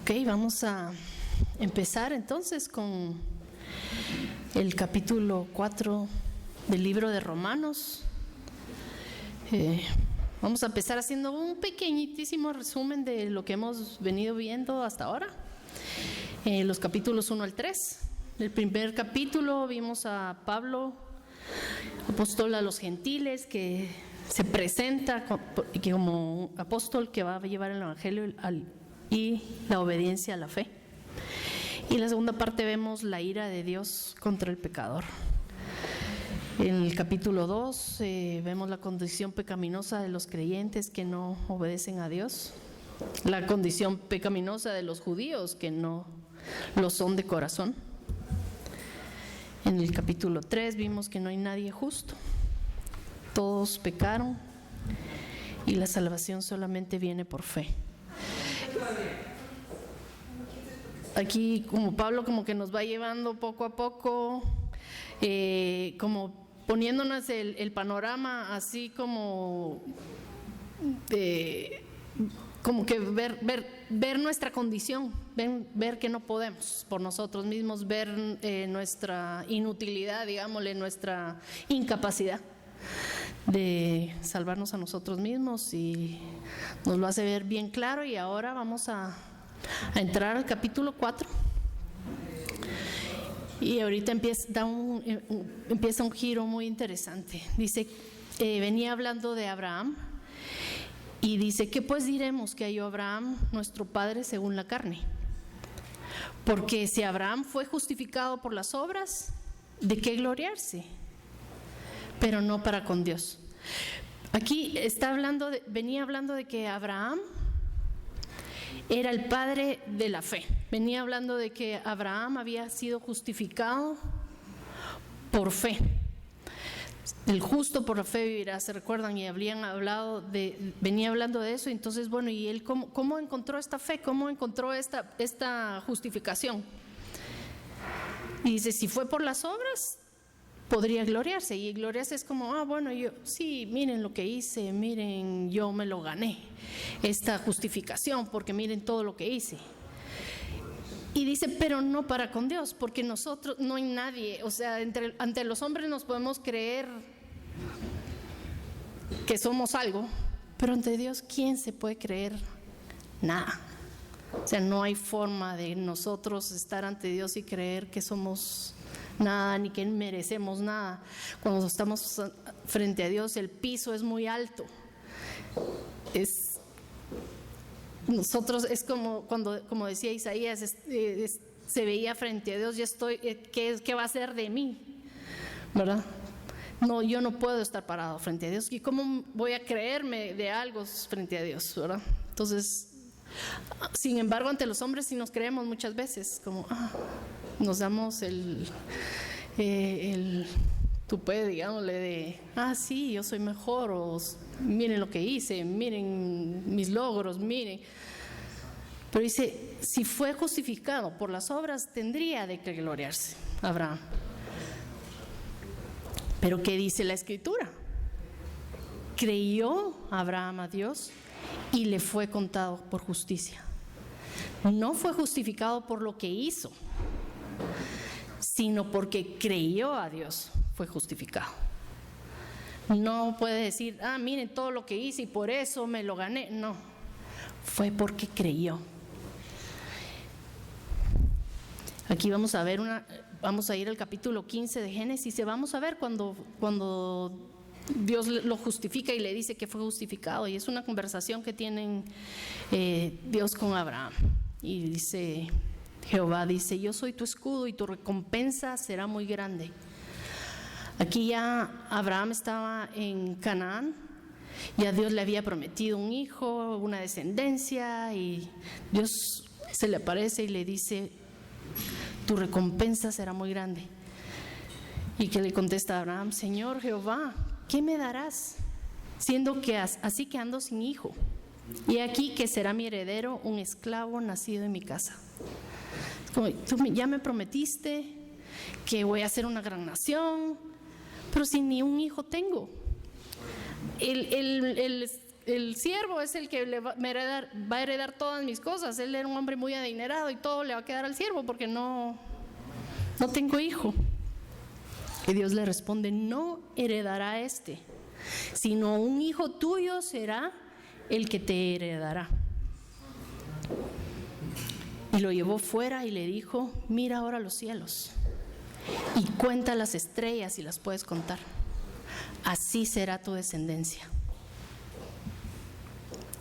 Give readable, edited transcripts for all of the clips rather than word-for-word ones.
Ok, vamos a empezar entonces con el capítulo 4 del libro de Romanos. Vamos a empezar haciendo un pequeñísimo resumen de lo que hemos venido viendo hasta ahora. Los capítulos 1 al 3. El primer capítulo vimos a Pablo, apóstol a los gentiles, que se presenta como un apóstol que va a llevar el evangelio y la obediencia a la fe. Y en la segunda parte vemos la ira de Dios contra el pecador. En el capítulo 2 vemos la condición pecaminosa de los creyentes que no obedecen a Dios, la condición pecaminosa de los judíos que no lo son de corazón. En el capítulo 3 vimos que no hay nadie justo, todos pecaron y la salvación solamente viene por fe. Aquí como Pablo como que nos va llevando poco a poco, como poniéndonos el panorama así como que ver nuestra condición, ver que no podemos por nosotros mismos, ver nuestra inutilidad, digámosle, nuestra incapacidad de salvarnos a nosotros mismos, y nos lo hace ver bien claro. Y ahora vamos a entrar al capítulo 4 y ahorita empieza un giro muy interesante. Dice, venía hablando de Abraham y dice: ¿qué pues diremos que halló Abraham nuestro padre según la carne? Porque si Abraham fue justificado por las obras, ¿de qué gloriarse? Pero no para con Dios. Aquí venía hablando de que Abraham era el padre de la fe. Venía hablando de que Abraham había sido justificado por fe. El justo por la fe vivirá, ¿se recuerdan? Y venía hablando de eso. Entonces, bueno, ¿y él cómo encontró esta fe? ¿Cómo encontró esta justificación? Y dice, si fue por las obras, podría gloriarse. Y gloriarse es como, bueno, miren lo que hice, miren, yo me lo gané, esta justificación, porque miren todo lo que hice. Y dice, pero no para con Dios, porque nosotros, no hay nadie, o sea, ante los hombres nos podemos creer que somos algo, pero ante Dios, ¿quién se puede creer nada? O sea, no hay forma de nosotros estar ante Dios y creer que somos nada, ni que merecemos nada. Cuando estamos frente a Dios, el piso es muy alto. Nosotros es como decía Isaías, se veía frente a Dios, ¿qué va a hacer de mí? ¿Verdad? No, yo no puedo estar parado frente a Dios. ¿Y cómo voy a creerme de algo frente a Dios? ¿Verdad? Entonces, sin embargo, ante los hombres sí nos creemos muchas veces, como nos damos el tupé, digámosle, de sí, yo soy mejor, o miren lo que hice, miren mis logros, miren. Pero dice, si fue justificado por las obras, tendría de que gloriarse Abraham. Pero ¿qué dice la Escritura? Creyó Abraham a Dios y le fue contado por justicia. No fue justificado por lo que hizo, sino porque creyó a Dios, fue justificado. No puede decir, miren todo lo que hice y por eso me lo gané. No, fue porque creyó. Aquí vamos a ir al capítulo 15 de Génesis y vamos a ver cuando Dios lo justifica y le dice que fue justificado. Y es una conversación que tienen Dios con Abraham. Y dice, Jehová dice, yo soy tu escudo y tu recompensa será muy grande. Aquí ya Abraham estaba en Canaán, ya Dios le había prometido un hijo, una descendencia, y Dios se le aparece y le dice, tu recompensa será muy grande. Y que le contesta a Abraham, Señor Jehová, ¿qué me darás? Siendo que así que ando sin hijo, y aquí que será mi heredero un esclavo nacido en mi casa. Como, tú ya me prometiste que voy a ser una gran nación, pero si ni un hijo tengo. El el siervo es el que va a heredar todas mis cosas. Él era un hombre muy adinerado y todo le va a quedar al siervo porque no tengo hijo. Y Dios le responde: no heredará sino un hijo tuyo será el que te heredará. Y lo llevó fuera y le dijo: mira ahora los cielos y cuenta las estrellas si las puedes contar. Así será tu descendencia.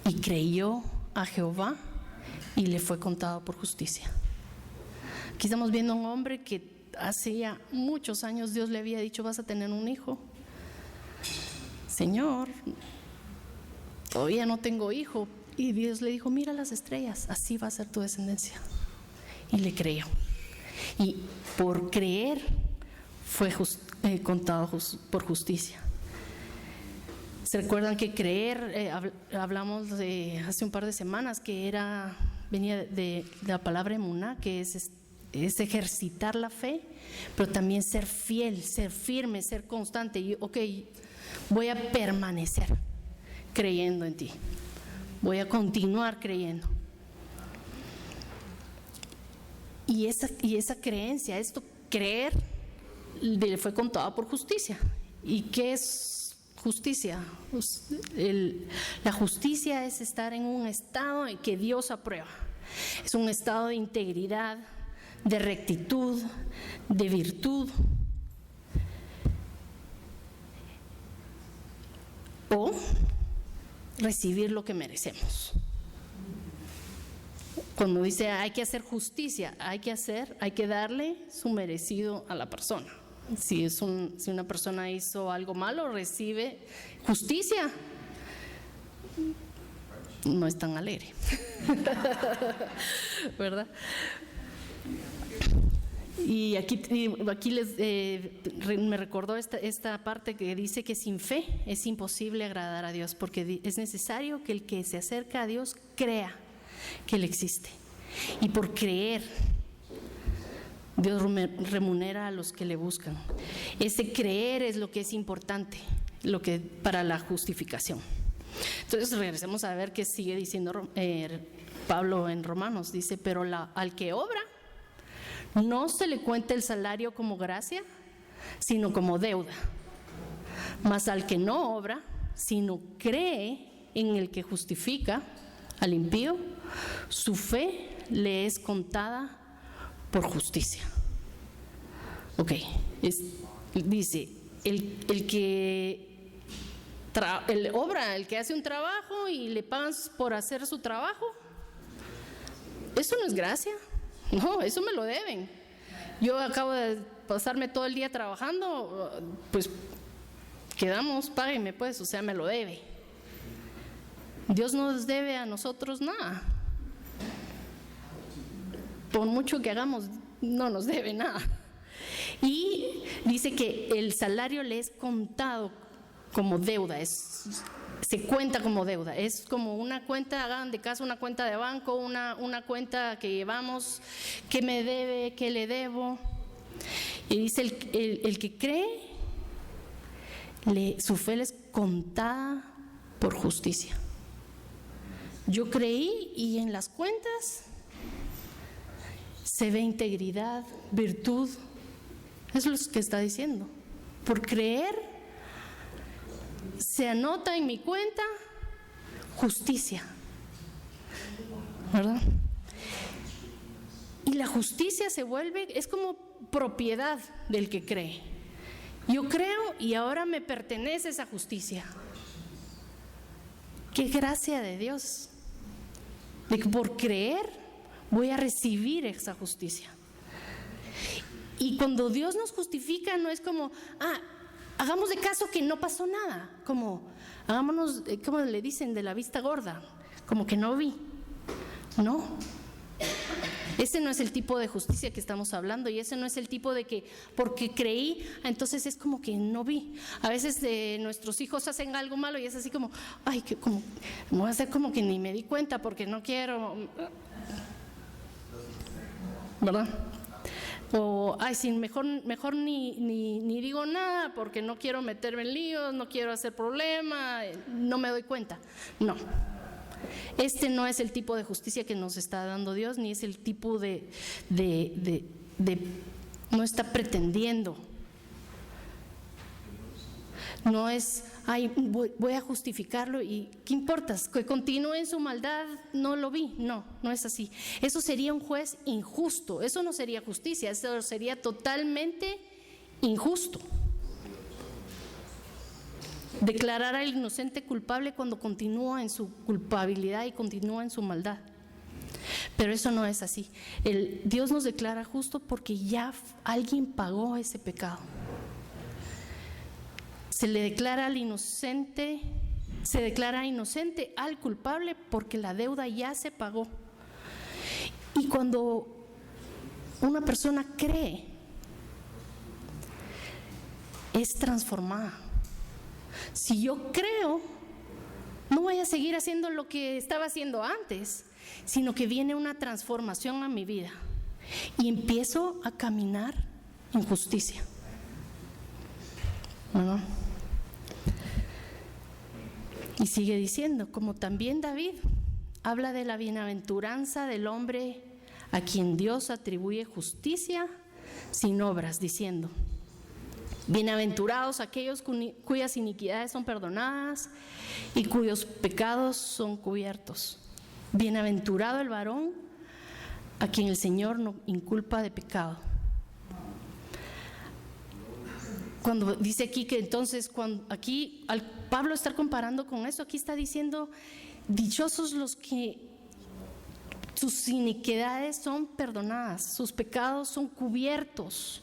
Y creyó a Jehová y le fue contado por justicia. Aquí estamos viendo a un hombre que hace ya muchos años Dios le había dicho: vas a tener un hijo. Señor, todavía no tengo hijo. Y Dios le dijo: mira las estrellas, así va a ser tu descendencia. Y le creyó. Y por creer fue contado por justicia. ¿Se recuerdan que creer, hablamos hace un par de semanas, que venía de la palabra emuná, que es ejercitar la fe, pero también ser fiel, ser firme, ser constante? Y voy a permanecer creyendo en ti, voy a continuar creyendo. Y esa creencia, creer, le fue contado por justicia. ¿Y qué es justicia? La justicia es estar en un estado en que Dios aprueba. Es un estado de integridad, de rectitud, de virtud. O recibir lo que merecemos. Cuando dice hay que hacer justicia, hay que darle su merecido a la persona. Si una persona hizo algo malo, recibe justicia, no es tan alegre, ¿verdad? Y aquí me recordó esta parte que dice que sin fe es imposible agradar a Dios, porque es necesario que el que se acerca a Dios crea que Él existe. Y por creer, Dios remunera a los que le buscan. Ese creer es lo que es importante, para la justificación. Entonces regresemos a ver qué sigue diciendo Pablo en Romanos. Dice: pero al que obra, no se le cuenta el salario como gracia, sino como deuda. Mas al que no obra, sino cree en el que justifica al impío, su fe le es contada por justicia. Dice, el que obra, el que hace un trabajo y le pagan por hacer su trabajo, eso no es gracia. No, eso me lo deben. Yo acabo de pasarme todo el día trabajando, pues quedamos, páguenme pues, me lo debe. Dios no nos debe a nosotros nada. Por mucho que hagamos, no nos debe nada. Y dice que el salario le es contado como deuda, se cuenta como deuda. Es como una cuenta, hagan de caso, una cuenta de banco, una cuenta que llevamos, que me debe, que le debo. Y dice el que cree, su fe le es contada por justicia. Yo creí y en las cuentas se ve integridad, virtud. Eso es lo que está diciendo. Por creer se anota en mi cuenta justicia, ¿verdad? Y la justicia es como propiedad del que cree. Yo creo y ahora me pertenece esa justicia. Qué gracia de Dios, de que por creer voy a recibir esa justicia. Y cuando Dios nos justifica, no es como, hagamos de caso que no pasó nada, como hagámonos, como le dicen, de la vista gorda, como que no vi. No, ese no es el tipo de justicia que estamos hablando, y ese no es el tipo de que porque creí, entonces es como que no vi. A veces nuestros hijos hacen algo malo y es así como, como me voy a hacer como que ni me di cuenta porque no quiero, ¿verdad? O, ay, sí, mejor ni digo nada porque no quiero meterme en líos, no quiero hacer problema, no me doy cuenta. No. Este no es el tipo de justicia que nos está dando Dios, ni es el tipo no está pretendiendo. No es, ay, voy a justificarlo y ¿qué importa? Que continúe en su maldad, no lo vi. No es así. Eso sería un juez injusto, eso no sería justicia, eso sería totalmente injusto. Declarar al inocente culpable cuando continúa en su culpabilidad y continúa en su maldad. Pero eso no es así. Dios nos declara justo porque ya alguien pagó ese pecado. Se declara inocente al culpable porque la deuda ya se pagó. Y cuando una persona cree, es transformada. Si yo creo, no voy a seguir haciendo lo que estaba haciendo antes, sino que viene una transformación a mi vida y empiezo a caminar en justicia. ¿No? Y sigue diciendo, como también David habla de la bienaventuranza del hombre a quien Dios atribuye justicia sin obras, diciendo: bienaventurados aquellos cuyas iniquidades son perdonadas y cuyos pecados son cubiertos. Bienaventurado el varón a quien el Señor no inculpa de pecado. Cuando dice aquí que entonces, aquí al Pablo estar comparando con eso, aquí está diciendo: dichosos los que sus iniquidades son perdonadas, sus pecados son cubiertos.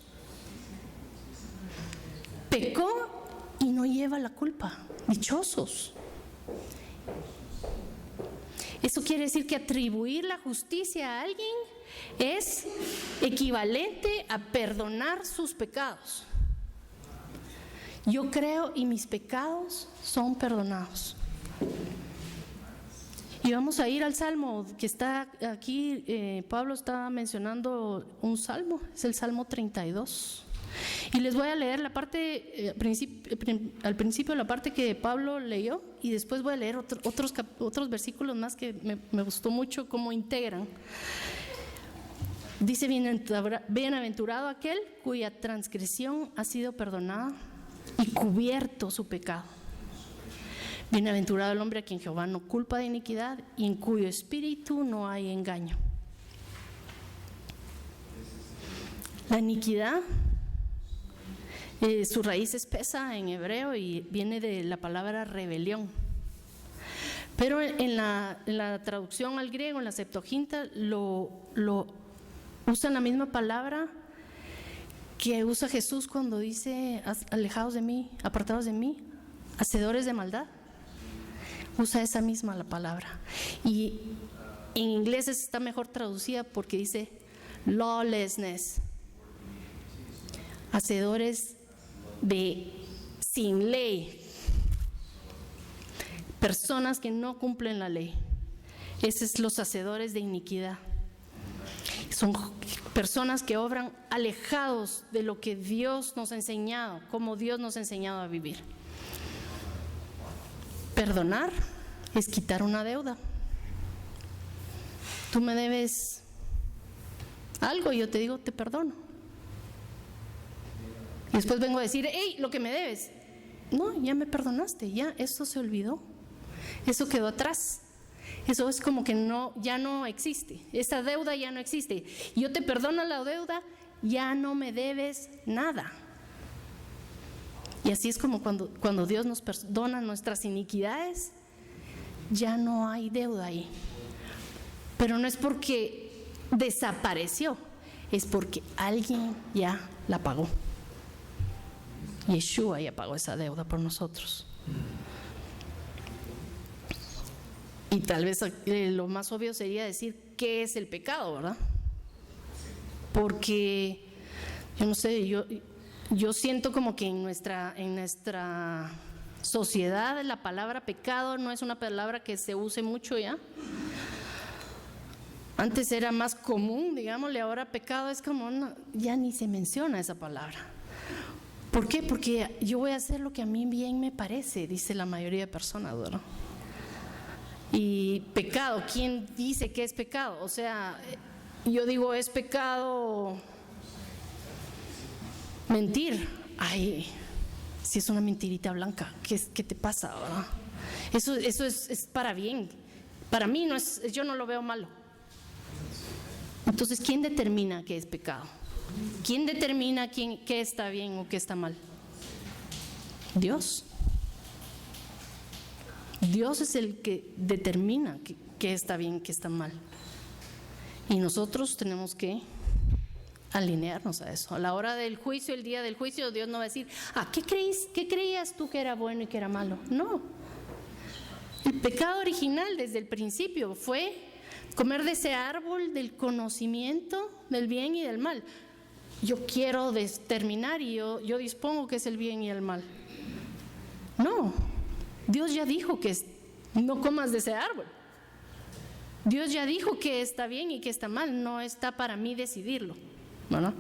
Pecó y no lleva la culpa. Dichosos. Eso quiere decir que atribuir la justicia a alguien es equivalente a perdonar sus pecados. Yo creo y mis pecados son perdonados. Y vamos a ir al salmo que está aquí. Pablo está mencionando un salmo, es el Salmo 32. Y les voy a leer la parte, al principio la parte que Pablo leyó, y después voy a leer otros versículos más que me gustó mucho cómo integran. Dice: bienaventurado aquel cuya transgresión ha sido perdonada y cubierto su pecado. Bienaventurado el hombre a quien Jehová no culpa de iniquidad y en cuyo espíritu no hay engaño. La iniquidad, su raíz es pesa en hebreo y viene de la palabra rebelión. Pero en la traducción al griego, en la Septuaginta, lo usan la misma palabra que usa Jesús cuando dice: alejados de mí, apartados de mí, hacedores de maldad. Usa esa misma la palabra. Y en inglés está mejor traducida porque dice lawlessness, hacedores de sin ley, personas que no cumplen la ley. Esos son los hacedores de iniquidad. Son personas que obran alejados de lo que Dios nos ha enseñado, como Dios nos ha enseñado a vivir. Perdonar es quitar una deuda. Tú me debes algo y yo te digo: te perdono. Y después vengo a decir: hey, lo que me debes. No, ya me perdonaste, ya eso se olvidó. Eso quedó atrás. Eso es como que ya no existe. Esa deuda ya no existe. Yo te perdono la deuda, ya no me debes nada. Y así es como cuando Dios nos perdona nuestras iniquidades, ya no hay deuda ahí. Pero no es porque desapareció, es porque alguien ya la pagó. Yeshua ya pagó esa deuda por nosotros. Y tal vez lo más obvio sería decir: ¿qué es el pecado, verdad? Porque yo no sé, yo siento como que en nuestra sociedad la palabra pecado no es una palabra que se use mucho ya. Antes era más común, digámosle, ahora pecado es como, ya ni se menciona esa palabra. ¿Por qué? Porque yo voy a hacer lo que a mí bien me parece, dice la mayoría de personas, ¿verdad? Y pecado, ¿quién dice que es pecado? O sea, yo digo, es pecado mentir. Ay, si es una mentirita blanca, ¿qué te pasa, verdad? Eso es para bien. Para mí no es, yo no lo veo malo. Entonces, ¿quién determina qué es pecado? ¿Quién determina qué está bien o qué está mal? Dios. Dios es el que determina qué está bien, qué está mal. Y nosotros tenemos que alinearnos a eso. A la hora del juicio, el día del juicio, Dios no va a decir, ¿qué creías tú que era bueno y que era malo? No. El pecado original desde el principio fue comer de ese árbol del conocimiento del bien y del mal. Yo quiero determinar y yo dispongo que es el bien y el mal. No, Dios ya dijo que no comas de ese árbol. Dios ya dijo que está bien y que está mal, no está para mí decidirlo, ¿no?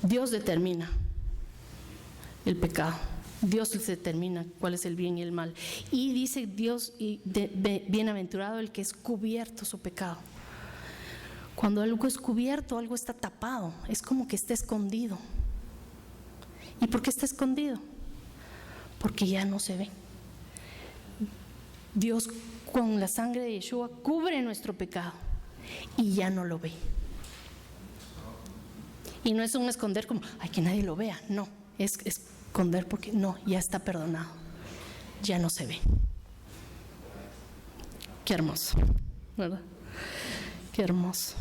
Dios determina el pecado. Dios determina cuál es el bien y el mal. Y dice Dios, bienaventurado el que es cubierto su pecado. Cuando algo es cubierto, algo está tapado, es como que está escondido. ¿Y por qué está escondido? Porque ya no se ve. Dios con la sangre de Yeshua cubre nuestro pecado y ya no lo ve. Y no es un esconder como, que nadie lo vea, no, es esconder porque no, ya está perdonado, ya no se ve. Qué hermoso, ¿verdad? Qué hermoso.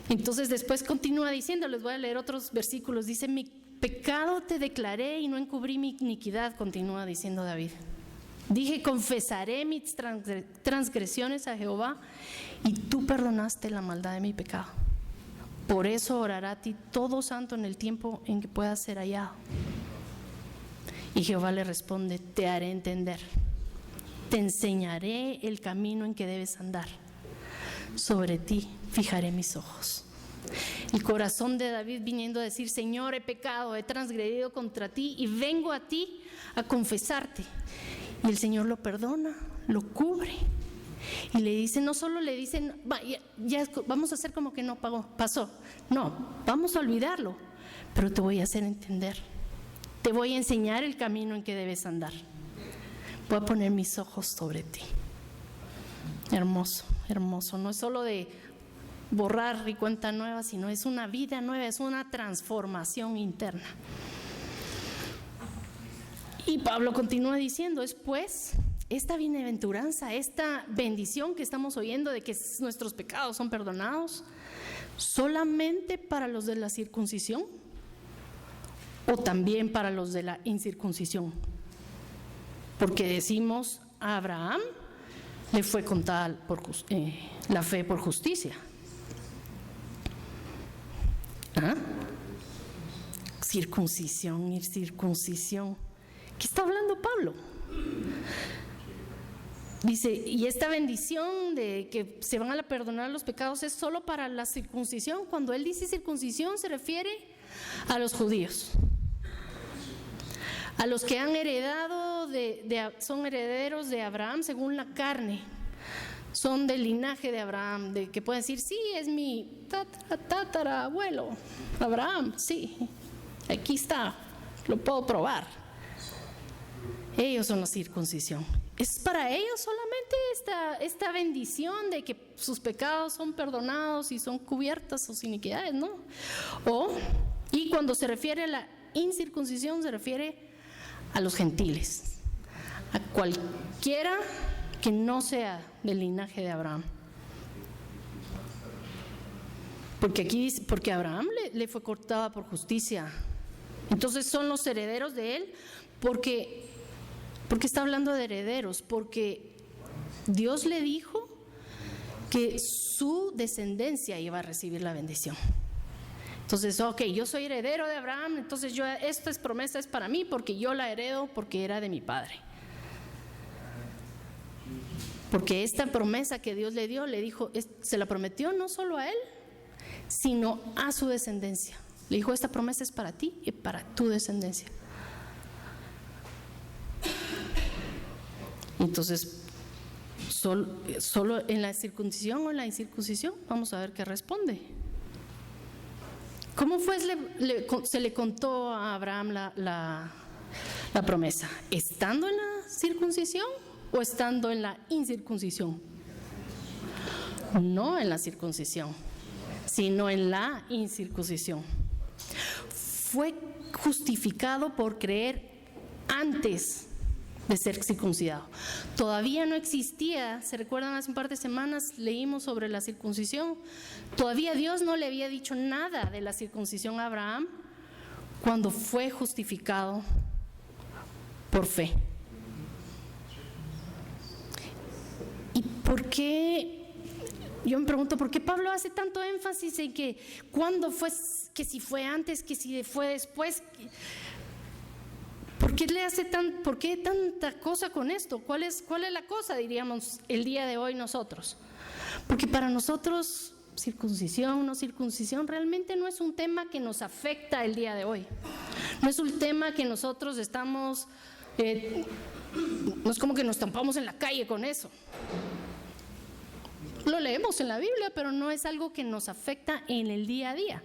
Entonces después continúa diciendo, les voy a leer otros versículos, dice, mi pecado te declaré y no encubrí mi iniquidad, continúa diciendo David. Dije, confesaré mis transgresiones a Jehová y tú perdonaste la maldad de mi pecado. Por eso orará a ti todo santo en el tiempo en que puedas ser hallado. Y Jehová le responde, te haré entender, te enseñaré el camino en que debes andar. Sobre ti fijaré mis ojos. El corazón de David viniendo a decir, Señor, he pecado, he transgredido contra ti y vengo a ti a confesarte. Y el Señor lo perdona, lo cubre. Y le dice, no solo le dicen, ya vamos a hacer como que no pasó. No, vamos a olvidarlo, pero te voy a hacer entender. Te voy a enseñar el camino en que debes andar. Voy a poner mis ojos sobre ti. Hermoso, hermoso. No es solo de borrar y cuenta nueva, sino es una vida nueva, es una transformación interna. Y Pablo continúa diciendo, es pues esta bienaventuranza, esta bendición que estamos oyendo de que nuestros pecados son perdonados, solamente para los de la circuncisión o también para los de la incircuncisión. Porque decimos, a Abraham le fue contada la fe por justicia. Circuncisión, incircuncisión. ¿Qué está hablando Pablo? Dice, y esta bendición de que se van a perdonar los pecados es solo para la circuncisión. Cuando él dice circuncisión se refiere a los judíos, a los que han heredado, son herederos de Abraham según la carne, son del linaje de Abraham, de que pueden decir, sí, es mi tatarabuelo, Abraham, sí, aquí está, lo puedo probar. Ellos son la circuncisión. Es para ellos solamente esta bendición de que sus pecados son perdonados y son cubiertas sus iniquidades, ¿no? Y cuando se refiere a la incircuncisión, se refiere a los gentiles, a cualquiera que no sea del linaje de Abraham. Porque aquí dice, porque a Abraham le fue cortada por justicia. Entonces son los herederos de él, porque está hablando de herederos, porque Dios le dijo que su descendencia iba a recibir la bendición. Entonces, yo soy heredero de Abraham, entonces esta promesa es para mí porque yo la heredo porque era de mi padre. Porque esta promesa que Dios le dio, le dijo, se la prometió no solo a él, sino a su descendencia. Le dijo, esta promesa es para ti y para tu descendencia. Entonces, solo en la circuncisión o en la incircuncisión, vamos a ver qué responde. ¿Cómo fue? Se le contó a Abraham la promesa. ¿Estando en la circuncisión o estando en la incircuncisión? No en la circuncisión, sino en la incircuncisión. Fue justificado por creer antes de ser circuncidado. Todavía no existía, ¿se recuerdan? Hace un par de semanas leímos sobre la circuncisión. Todavía Dios no le había dicho nada de la circuncisión a Abraham cuando fue justificado por fe. ¿Y por qué? Yo me pregunto, ¿por qué Pablo hace tanto énfasis en que cuándo fue, que si fue antes, que si fue después? ¿Por qué tanta cosa con esto? ¿Cuál es la cosa, diríamos, el día de hoy nosotros? Porque para nosotros, circuncisión, no circuncisión, realmente no es un tema que nos afecta el día de hoy. No es un tema que nosotros estamos, no es como que nos tampamos en la calle con eso. Lo leemos en la Biblia, pero no es algo que nos afecta en el día a día.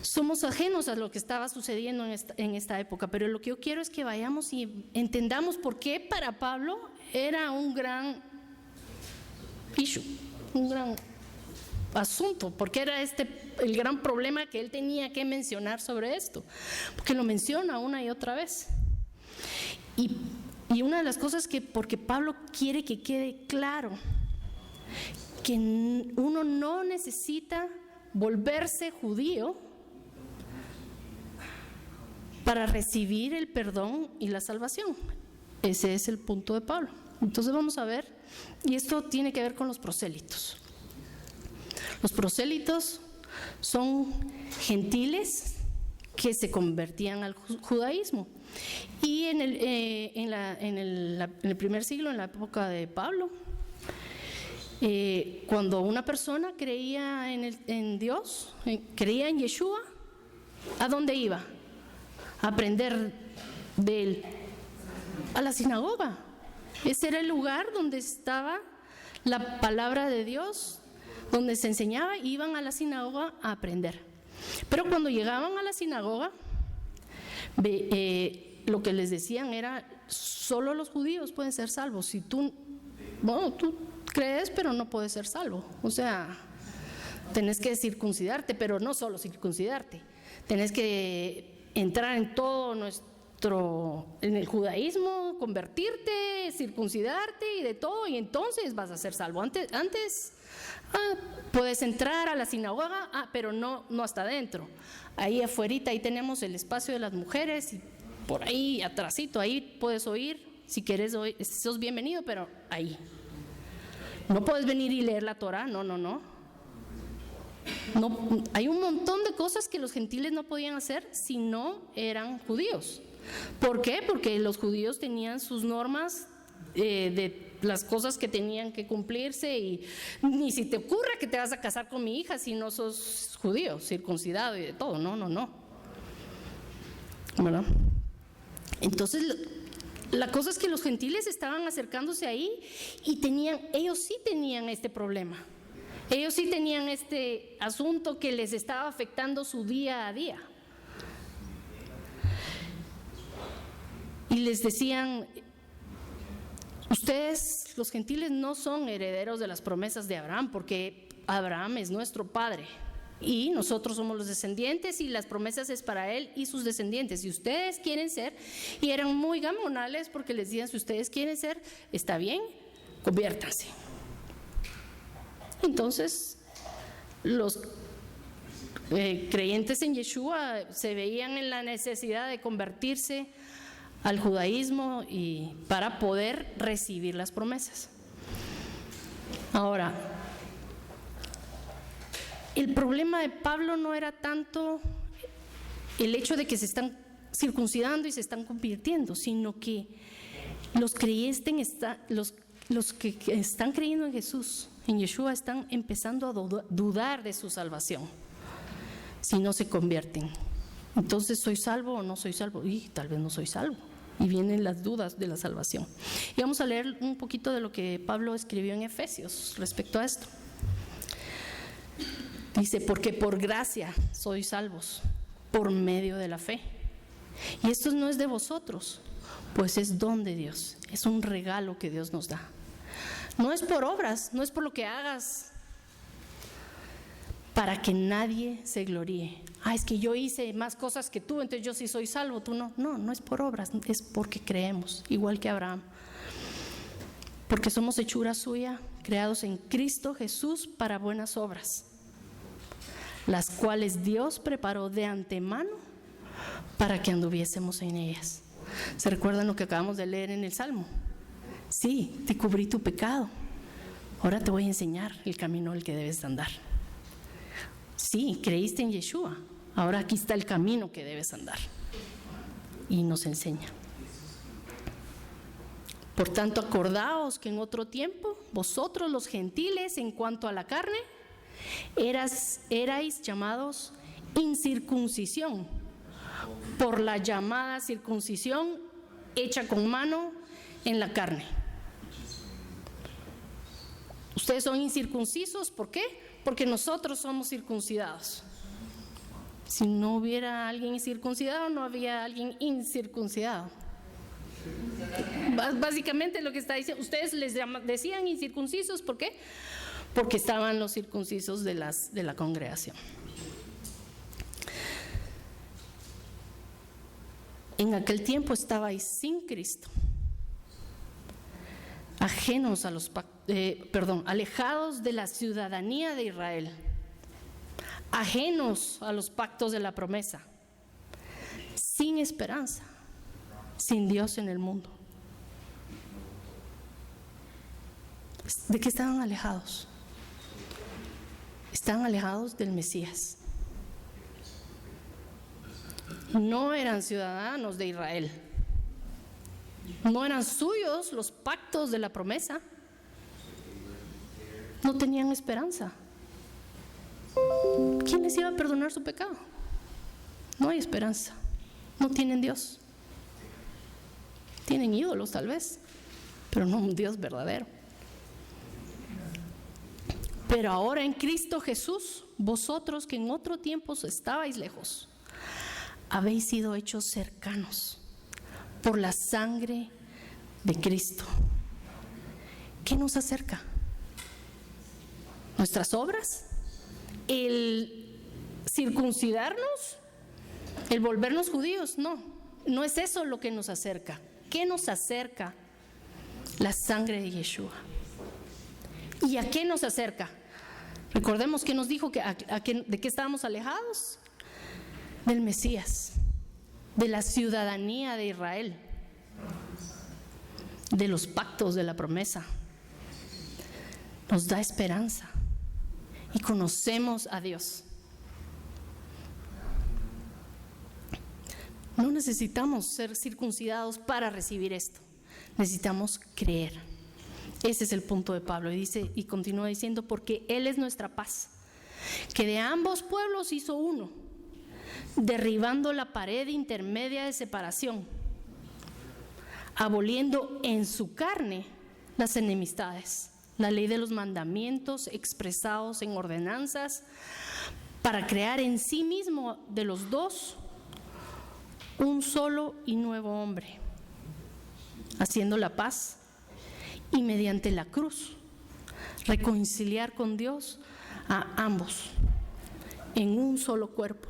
Somos ajenos a lo que estaba sucediendo en esta época, pero lo que yo quiero es que vayamos y entendamos por qué para Pablo era un gran issue, un gran asunto, porque era el gran problema que él tenía que mencionar sobre esto, porque lo menciona una y otra vez. Y una de las cosas porque Pablo quiere que quede claro, que uno no necesita volverse judío para recibir el perdón y la salvación. Ese es el punto de Pablo. Entonces vamos a ver, y esto tiene que ver con los prosélitos. Los prosélitos son gentiles que se convertían al judaísmo. Y en el primer siglo, en la época de Pablo, cuando una persona creía en Dios, creía en Yeshua, ¿a dónde iba? A aprender de él, a la sinagoga. Ese era el lugar donde estaba la palabra de Dios, donde se enseñaba, iban a la sinagoga a aprender. Pero cuando llegaban a la sinagoga, lo que les decían era, solo los judíos pueden ser salvos. Si tú crees, pero no puedes ser salvo. O sea, tenés que circuncidarte, pero no solo circuncidarte. Tenés que entrar en todo en el judaísmo, convertirte, circuncidarte y de todo, y entonces vas a ser salvo. Antes puedes entrar a la sinagoga, pero no hasta adentro. Ahí afuerita, ahí tenemos el espacio de las mujeres, y por ahí atrásito, ahí puedes oír, si quieres oír, sos bienvenido, pero ahí. No puedes venir y leer la Torah, no, hay un montón de cosas que los gentiles no podían hacer si no eran judíos. ¿Por qué? Porque los judíos tenían sus normas de las cosas que tenían que cumplirse, y ni si te ocurra que te vas a casar con mi hija si no sos judío, circuncidado y de todo, no. ¿Verdad? Entonces, la cosa es que los gentiles estaban acercándose ahí y ellos sí tenían este problema. Ellos sí tenían este asunto que les estaba afectando su día a día. Y les decían, ustedes, los gentiles, no son herederos de las promesas de Abraham, porque Abraham es nuestro padre y nosotros somos los descendientes, y las promesas es para él y sus descendientes. Si ustedes quieren ser, y eran muy gamonales porque les decían, si ustedes quieren ser, está bien, conviértanse. Entonces, los creyentes en Yeshua se veían en la necesidad de convertirse al judaísmo y para poder recibir las promesas. Ahora, el problema de Pablo no era tanto el hecho de que se están circuncidando y se están convirtiendo, sino que Los que están creyendo en Jesús, en Yeshua, están empezando a dudar de su salvación si no se convierten. Entonces, ¿soy salvo o no soy salvo? Y tal vez no soy salvo. Y vienen las dudas de la salvación. Y vamos a leer un poquito de lo que Pablo escribió en Efesios respecto a esto. Dice, porque por gracia sois salvos, por medio de la fe. Y esto no es de vosotros, pues es don de Dios, es un regalo que Dios nos da. No es por obras, no es por lo que hagas, para que nadie se gloríe. Es que yo hice más cosas que tú, entonces yo sí soy salvo, tú no. No es por obras, es porque creemos, igual que Abraham. Porque somos hechura suya, creados en Cristo Jesús para buenas obras, las cuales Dios preparó de antemano para que anduviésemos en ellas. ¿Se recuerdan lo que acabamos de leer en el Salmo? Sí, te cubrí tu pecado. Ahora te voy a enseñar el camino al que debes andar. Sí, creíste en Yeshua. Ahora aquí está el camino que debes andar. Y nos enseña. Por tanto, acordaos que en otro tiempo, vosotros los gentiles, en cuanto a la carne, erais llamados incircuncisión, por la llamada circuncisión hecha con mano en la carne. Ustedes son incircuncisos, ¿por qué? Porque nosotros somos circuncidados. Si no hubiera alguien circuncidado, no había alguien incircuncidado. Básicamente lo que está diciendo, ustedes les decían incircuncisos, ¿por qué? Porque estaban los circuncisos de la congregación. En aquel tiempo estabais sin Cristo, alejados de la ciudadanía de Israel, ajenos a los pactos de la promesa, sin esperanza, sin Dios en el mundo. ¿De qué estaban alejados? Estaban alejados del Mesías. No eran ciudadanos de Israel. No eran suyos los pactos de la promesa. No tenían esperanza. ¿Quién les iba a perdonar su pecado? No hay esperanza. No tienen Dios. Tienen ídolos tal vez, pero no un Dios verdadero. Pero ahora en Cristo Jesús, vosotros que en otro tiempo estabais lejos, habéis sido hechos cercanos por la sangre de Cristo. ¿Qué nos acerca? ¿Nuestras obras? ¿El circuncidarnos? ¿El volvernos judíos? No es eso lo que nos acerca. ¿Qué nos acerca? La sangre de Yeshua. ¿Y a qué nos acerca? Recordemos que nos dijo de qué estábamos alejados. Del Mesías, de la ciudadanía de Israel, de los pactos de la promesa. Nos da esperanza y conocemos a Dios. No necesitamos ser circuncidados para recibir esto. Necesitamos creer. Ese es el punto de Pablo. Y continúa diciendo, porque Él es nuestra paz, que de ambos pueblos hizo uno, derribando la pared intermedia de separación, aboliendo en su carne las enemistades, la ley de los mandamientos expresados en ordenanzas, para crear en sí mismo de los dos un solo y nuevo hombre, haciendo la paz, y mediante la cruz reconciliar con Dios a ambos en un solo cuerpo,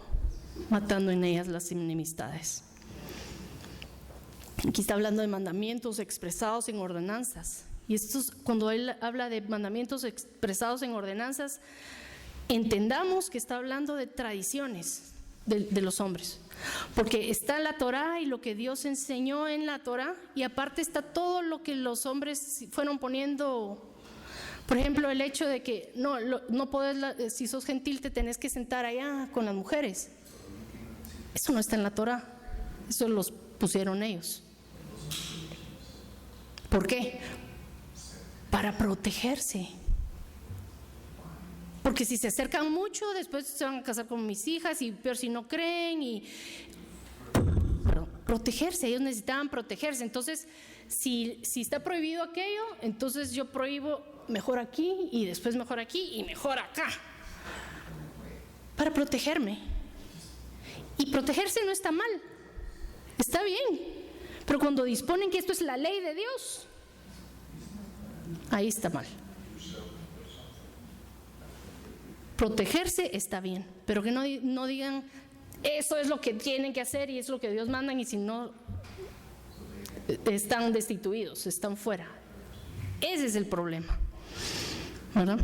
matando en ellas las enemistades. Aquí está hablando de mandamientos expresados en ordenanzas. Y cuando él habla de mandamientos expresados en ordenanzas, entendamos que está hablando de tradiciones de los hombres. Porque está la Torá y lo que Dios enseñó en la Torá, y aparte está todo lo que los hombres fueron poniendo. Por ejemplo, el hecho de que no podés, si sos gentil, te tenés que sentar allá con las mujeres. Eso no está en la Torá, eso los pusieron ellos. ¿Por qué? Para protegerse. Porque si se acercan mucho, después se van a casar con mis hijas y peor si no creen. Protegerse, ellos necesitaban protegerse. Entonces, si está prohibido aquello, entonces yo prohíbo mejor aquí y después mejor aquí y mejor acá. Para protegerme. Y protegerse no está mal, está bien. Pero cuando disponen que esto es la ley de Dios, ahí está mal. Protegerse está bien, pero que no digan eso es lo que tienen que hacer y es lo que Dios manda, y si no están destituidos, están fuera. Ese es el problema, ¿verdad?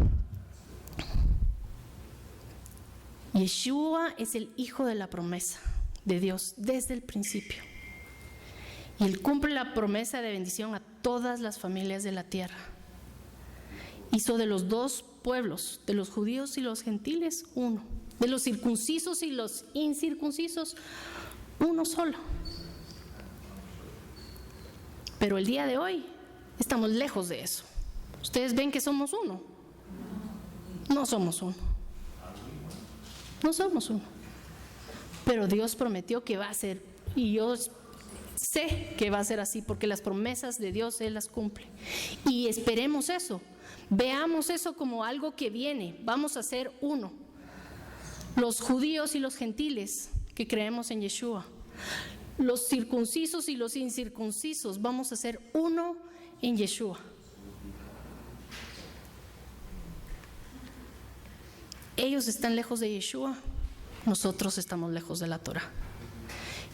Yeshua es el hijo de la promesa de Dios desde el principio, y Él cumple la promesa de bendición a todas las familias de la tierra. Hizo de los dos pueblos, de los judíos y los gentiles, uno. De los circuncisos y los incircuncisos, uno solo. Pero el día de hoy estamos lejos de eso. ¿Ustedes ven que somos uno? No somos uno. No somos uno. Pero Dios prometió que va a ser, y yo sé que va a ser así, porque las promesas de Dios Él las cumple. Y esperemos eso. Veamos eso como algo que viene. Vamos a ser uno. Los judíos y los gentiles que creemos en Yeshua, los circuncisos y los incircuncisos, vamos a ser uno en Yeshua. Ellos están lejos de Yeshua, nosotros estamos lejos de la Torah.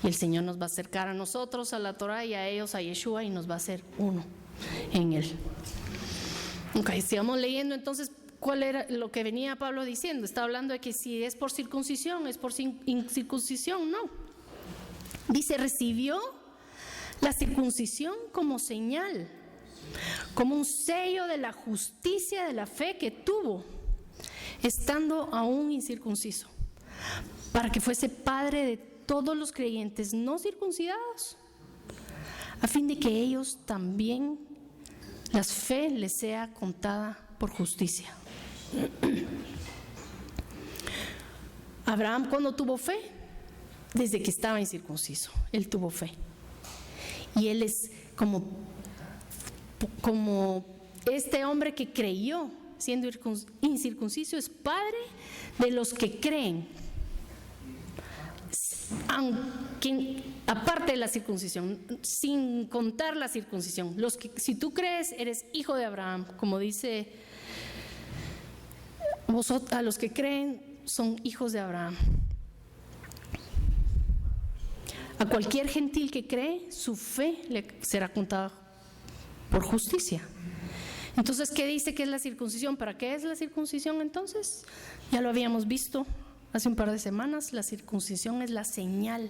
Y el Señor nos va a acercar a nosotros a la Torah y a ellos a Yeshua, y nos va a hacer uno en Él. Ok, sigamos leyendo entonces. ¿Cuál era lo que venía Pablo diciendo? Está hablando de que si es por circuncisión, es por incircuncisión, no. Dice, recibió la circuncisión como señal, como un sello de la justicia de la fe que tuvo, estando aún incircunciso, para que fuese padre de todos los creyentes no circuncidados, a fin de que ellos también la fe les sea contada por justicia. Abraham, ¿cuándo tuvo fe? Desde que estaba incircunciso, él tuvo fe. Y él es como este hombre que creyó siendo incircunciso, es padre de los que creen, aunque aparte de la circuncisión, sin contar la circuncisión. Si tú crees, eres hijo de Abraham, como dice, a los que creen son hijos de Abraham. A cualquier gentil que cree, su fe le será contada por justicia. Entonces, ¿qué dice que es la circuncisión? ¿Para qué es la circuncisión entonces? Ya lo habíamos visto hace un par de semanas. La circuncisión es la señal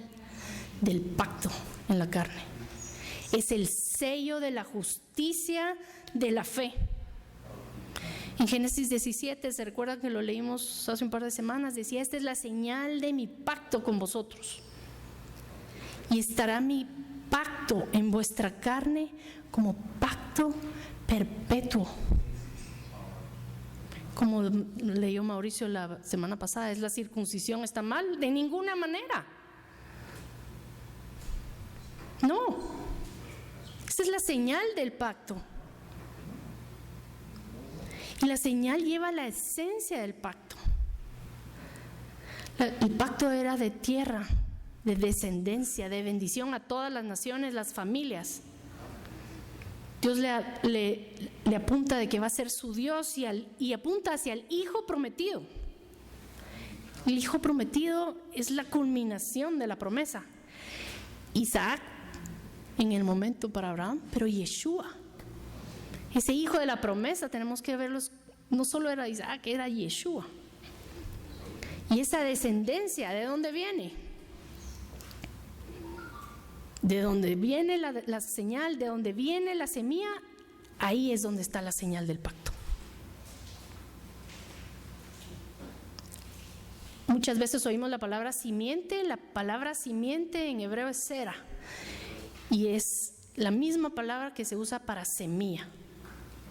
del pacto en la carne. Es el sello de la justicia de la fe. En Génesis 17, ¿se recuerdan que lo leímos hace un par de semanas? Decía, esta es la señal de mi pacto con vosotros. Y estará mi pacto en vuestra carne como pacto perpetuo. Como leyó Mauricio la semana pasada, ¿es la circuncisión está mal? De ninguna manera. No. Esa es la señal del pacto. Y la señal lleva la esencia del pacto. El pacto era de tierra, de descendencia, de bendición a todas las naciones, las familias. Dios le apunta de que va a ser su Dios y apunta hacia el Hijo prometido. El Hijo prometido es la culminación de la promesa. Isaac en el momento para Abraham, pero Yeshua, ese hijo de la promesa, tenemos que verlos, no solo era Isaac, era Yeshua. Y esa descendencia, ¿de dónde viene? De donde viene la señal, de donde viene la semilla, ahí es donde está la señal del pacto. Muchas veces oímos la palabra simiente en hebreo es sera, y es la misma palabra que se usa para semilla.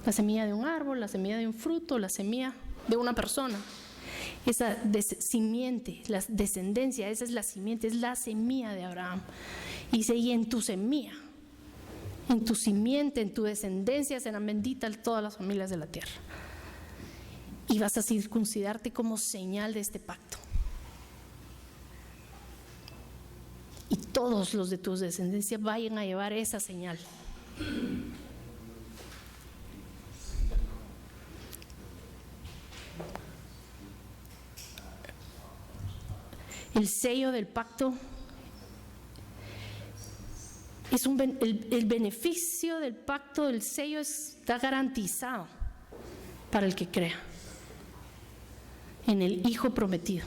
La semilla de un árbol, la semilla de un fruto, la semilla de una persona. Esa simiente, la descendencia, esa es la simiente, es la semilla de Abraham. Y dice, y en tu semilla, en tu simiente, en tu descendencia serán benditas todas las familias de la tierra. Y vas a circuncidarte como señal de este pacto. Y todos los de tu descendencia vayan a llevar esa señal. El sello del pacto es el beneficio del pacto, del sello está garantizado para el que crea en el Hijo prometido.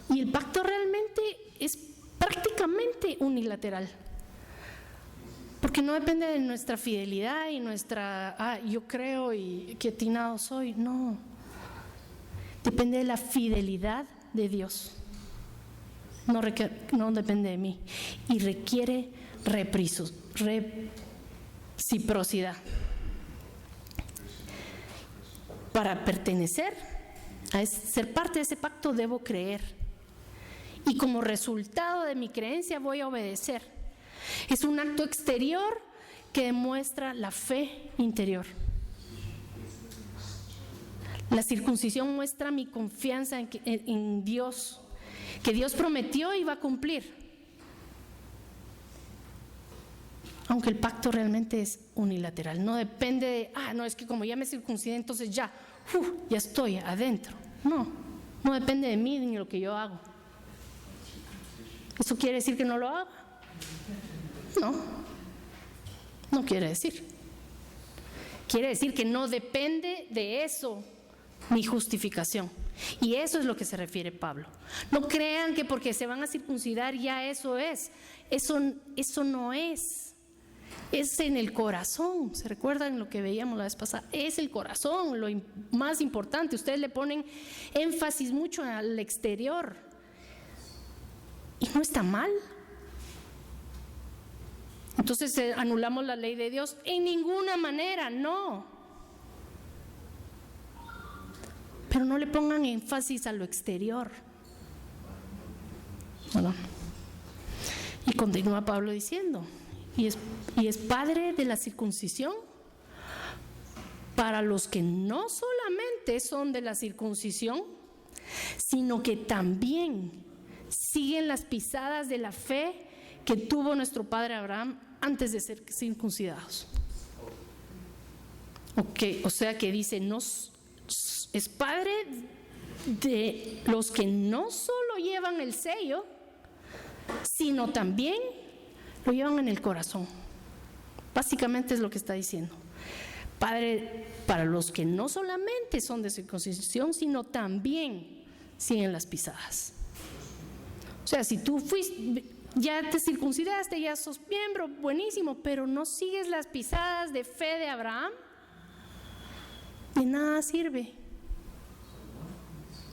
Y el pacto realmente es prácticamente unilateral, porque no depende de nuestra fidelidad y nuestra, yo creo y qué atinado soy. No, depende de la fidelidad de Dios. No depende de mí. Y requiere reciprocidad. Para pertenecer, ser parte de ese pacto, debo creer. Y como resultado de mi creencia voy a obedecer. Es un acto exterior que demuestra la fe interior. La circuncisión muestra mi confianza en Dios, que Dios prometió y va a cumplir. Aunque el pacto realmente es unilateral, no depende de, no, es que como ya me circuncidé, entonces ya estoy adentro. No depende de mí ni de lo que yo hago. ¿Eso quiere decir que no lo haga? No quiere decir. Quiere decir que no depende de eso mi justificación. Y eso es lo que se refiere Pablo. No crean que porque se van a circuncidar ya eso es. Eso no es. Es en el corazón. ¿Se recuerdan lo que veíamos la vez pasada? Es el corazón lo más importante. Ustedes le ponen énfasis mucho al exterior. Y no está mal. Entonces anulamos la ley de Dios. En ninguna manera, no. Pero no le pongan énfasis a lo exterior. Bueno. Y continúa Pablo diciendo, y es padre de la circuncisión para los que no solamente son de la circuncisión, sino que también siguen las pisadas de la fe que tuvo nuestro padre Abraham antes de ser circuncidados. O sea que dice, es padre de los que no solo llevan el sello, sino también lo llevan en el corazón. Básicamente es lo que está diciendo. Padre para los que no solamente son de circuncisión, sino también siguen las pisadas. O sea, si tú ya te circuncidaste, ya sos miembro, buenísimo, pero no sigues las pisadas de fe de Abraham, de nada sirve.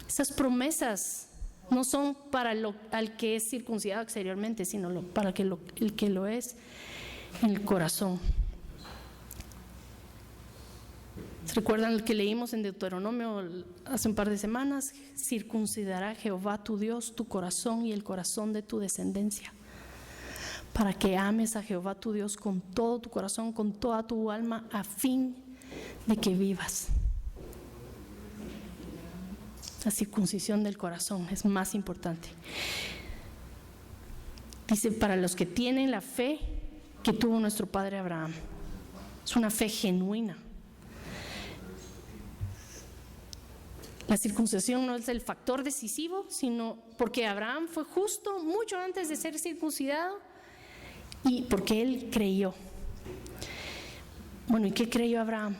Esas promesas no son para al que es circuncidado exteriormente, sino para el que lo es en el corazón. ¿Se recuerdan el que leímos en Deuteronomio hace un par de semanas? Circuncidará Jehová tu Dios tu corazón y el corazón de tu descendencia, para que ames a Jehová tu Dios con todo tu corazón, con toda tu alma, a fin de que vivas. La circuncisión del corazón es más importante. Dice, para los que tienen la fe que tuvo nuestro padre Abraham. Es una fe genuina. La circuncisión no es el factor decisivo, sino porque Abraham fue justo mucho antes de ser circuncidado y porque él creyó. Bueno, ¿y qué creyó Abraham?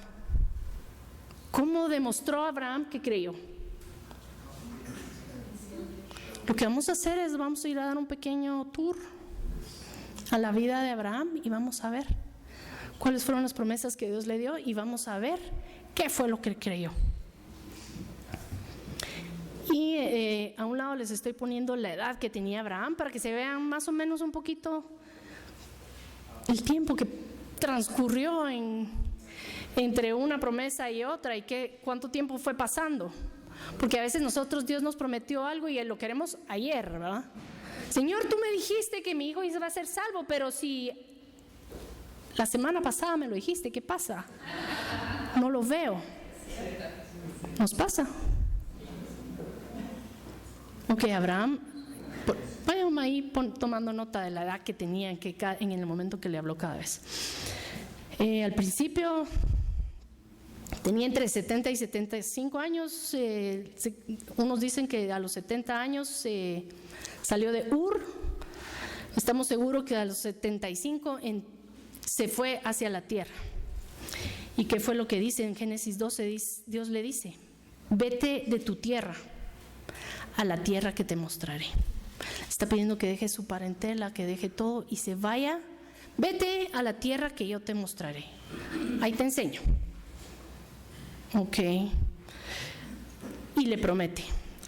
¿Cómo demostró Abraham que creyó? Lo que vamos a hacer es, vamos a ir a dar un pequeño tour a la vida de Abraham y vamos a ver cuáles fueron las promesas que Dios le dio y vamos a ver qué fue lo que creyó. Y a un lado les estoy poniendo la edad que tenía Abraham para que se vean más o menos un poquito el tiempo que transcurrió entre una promesa y otra, y cuánto tiempo fue pasando. Porque a veces Dios nos prometió algo y lo queremos ayer, ¿verdad? Señor, tú me dijiste que mi hijo iba a ser salvo, pero si la semana pasada me lo dijiste, ¿qué pasa? No lo veo. Nos pasa. Ok, Abraham, vayan ahí tomando nota de la edad que tenía en el momento que le habló cada vez. Al principio tenía entre 70 y 75 años. Unos dicen que a los 70 años salió de Ur. Estamos seguros que a los 75 se fue hacia la tierra. ¿Y qué fue lo que dice en Génesis 12? Dios le dice: vete de tu tierra a la tierra que te mostraré. Está pidiendo que deje su parentela, que deje todo y se vaya. Vete a la tierra que yo te mostraré. Ahí te enseño. Ok. Y le promete: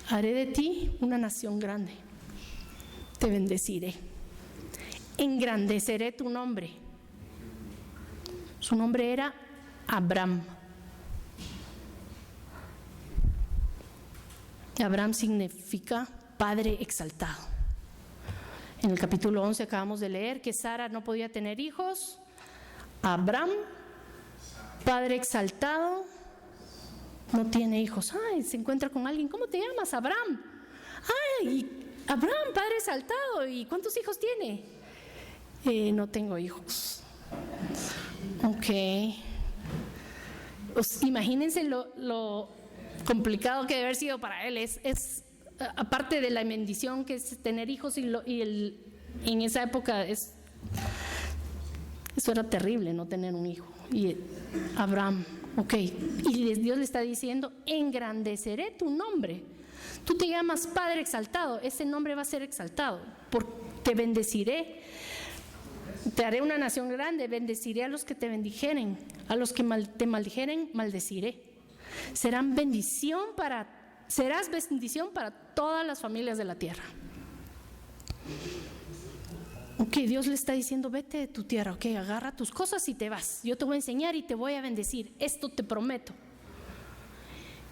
haré de ti una nación grande. Te bendeciré. Engrandeceré tu nombre. Su nombre era Abram. Abram significa Padre exaltado. En el capítulo 11 acabamos de leer que Sara no podía tener hijos. Abram, Padre exaltado, no tiene hijos. Ay, se encuentra con alguien. ¿Cómo te llamas? Abram. Ay, Abram, Padre exaltado. ¿Y cuántos hijos tiene? No tengo hijos. Ok. Pues, imagínense lo complicado que debe haber sido para él. Es aparte de la bendición que es tener hijos en esa época eso era terrible, no tener un hijo. Y Abraham, ok, y Dios le está diciendo: engrandeceré tu nombre. Tú te llamas Padre exaltado, ese nombre va a ser exaltado, porque te bendeciré, te haré una nación grande, bendeciré a los que te bendijeren, a los que te maldijeren, maldeciré. Serás bendición para todas las familias de la tierra. Ok, Dios le está diciendo: vete de tu tierra, ok, agarra tus cosas y te vas. Yo te voy a enseñar y te voy a bendecir. Esto te prometo.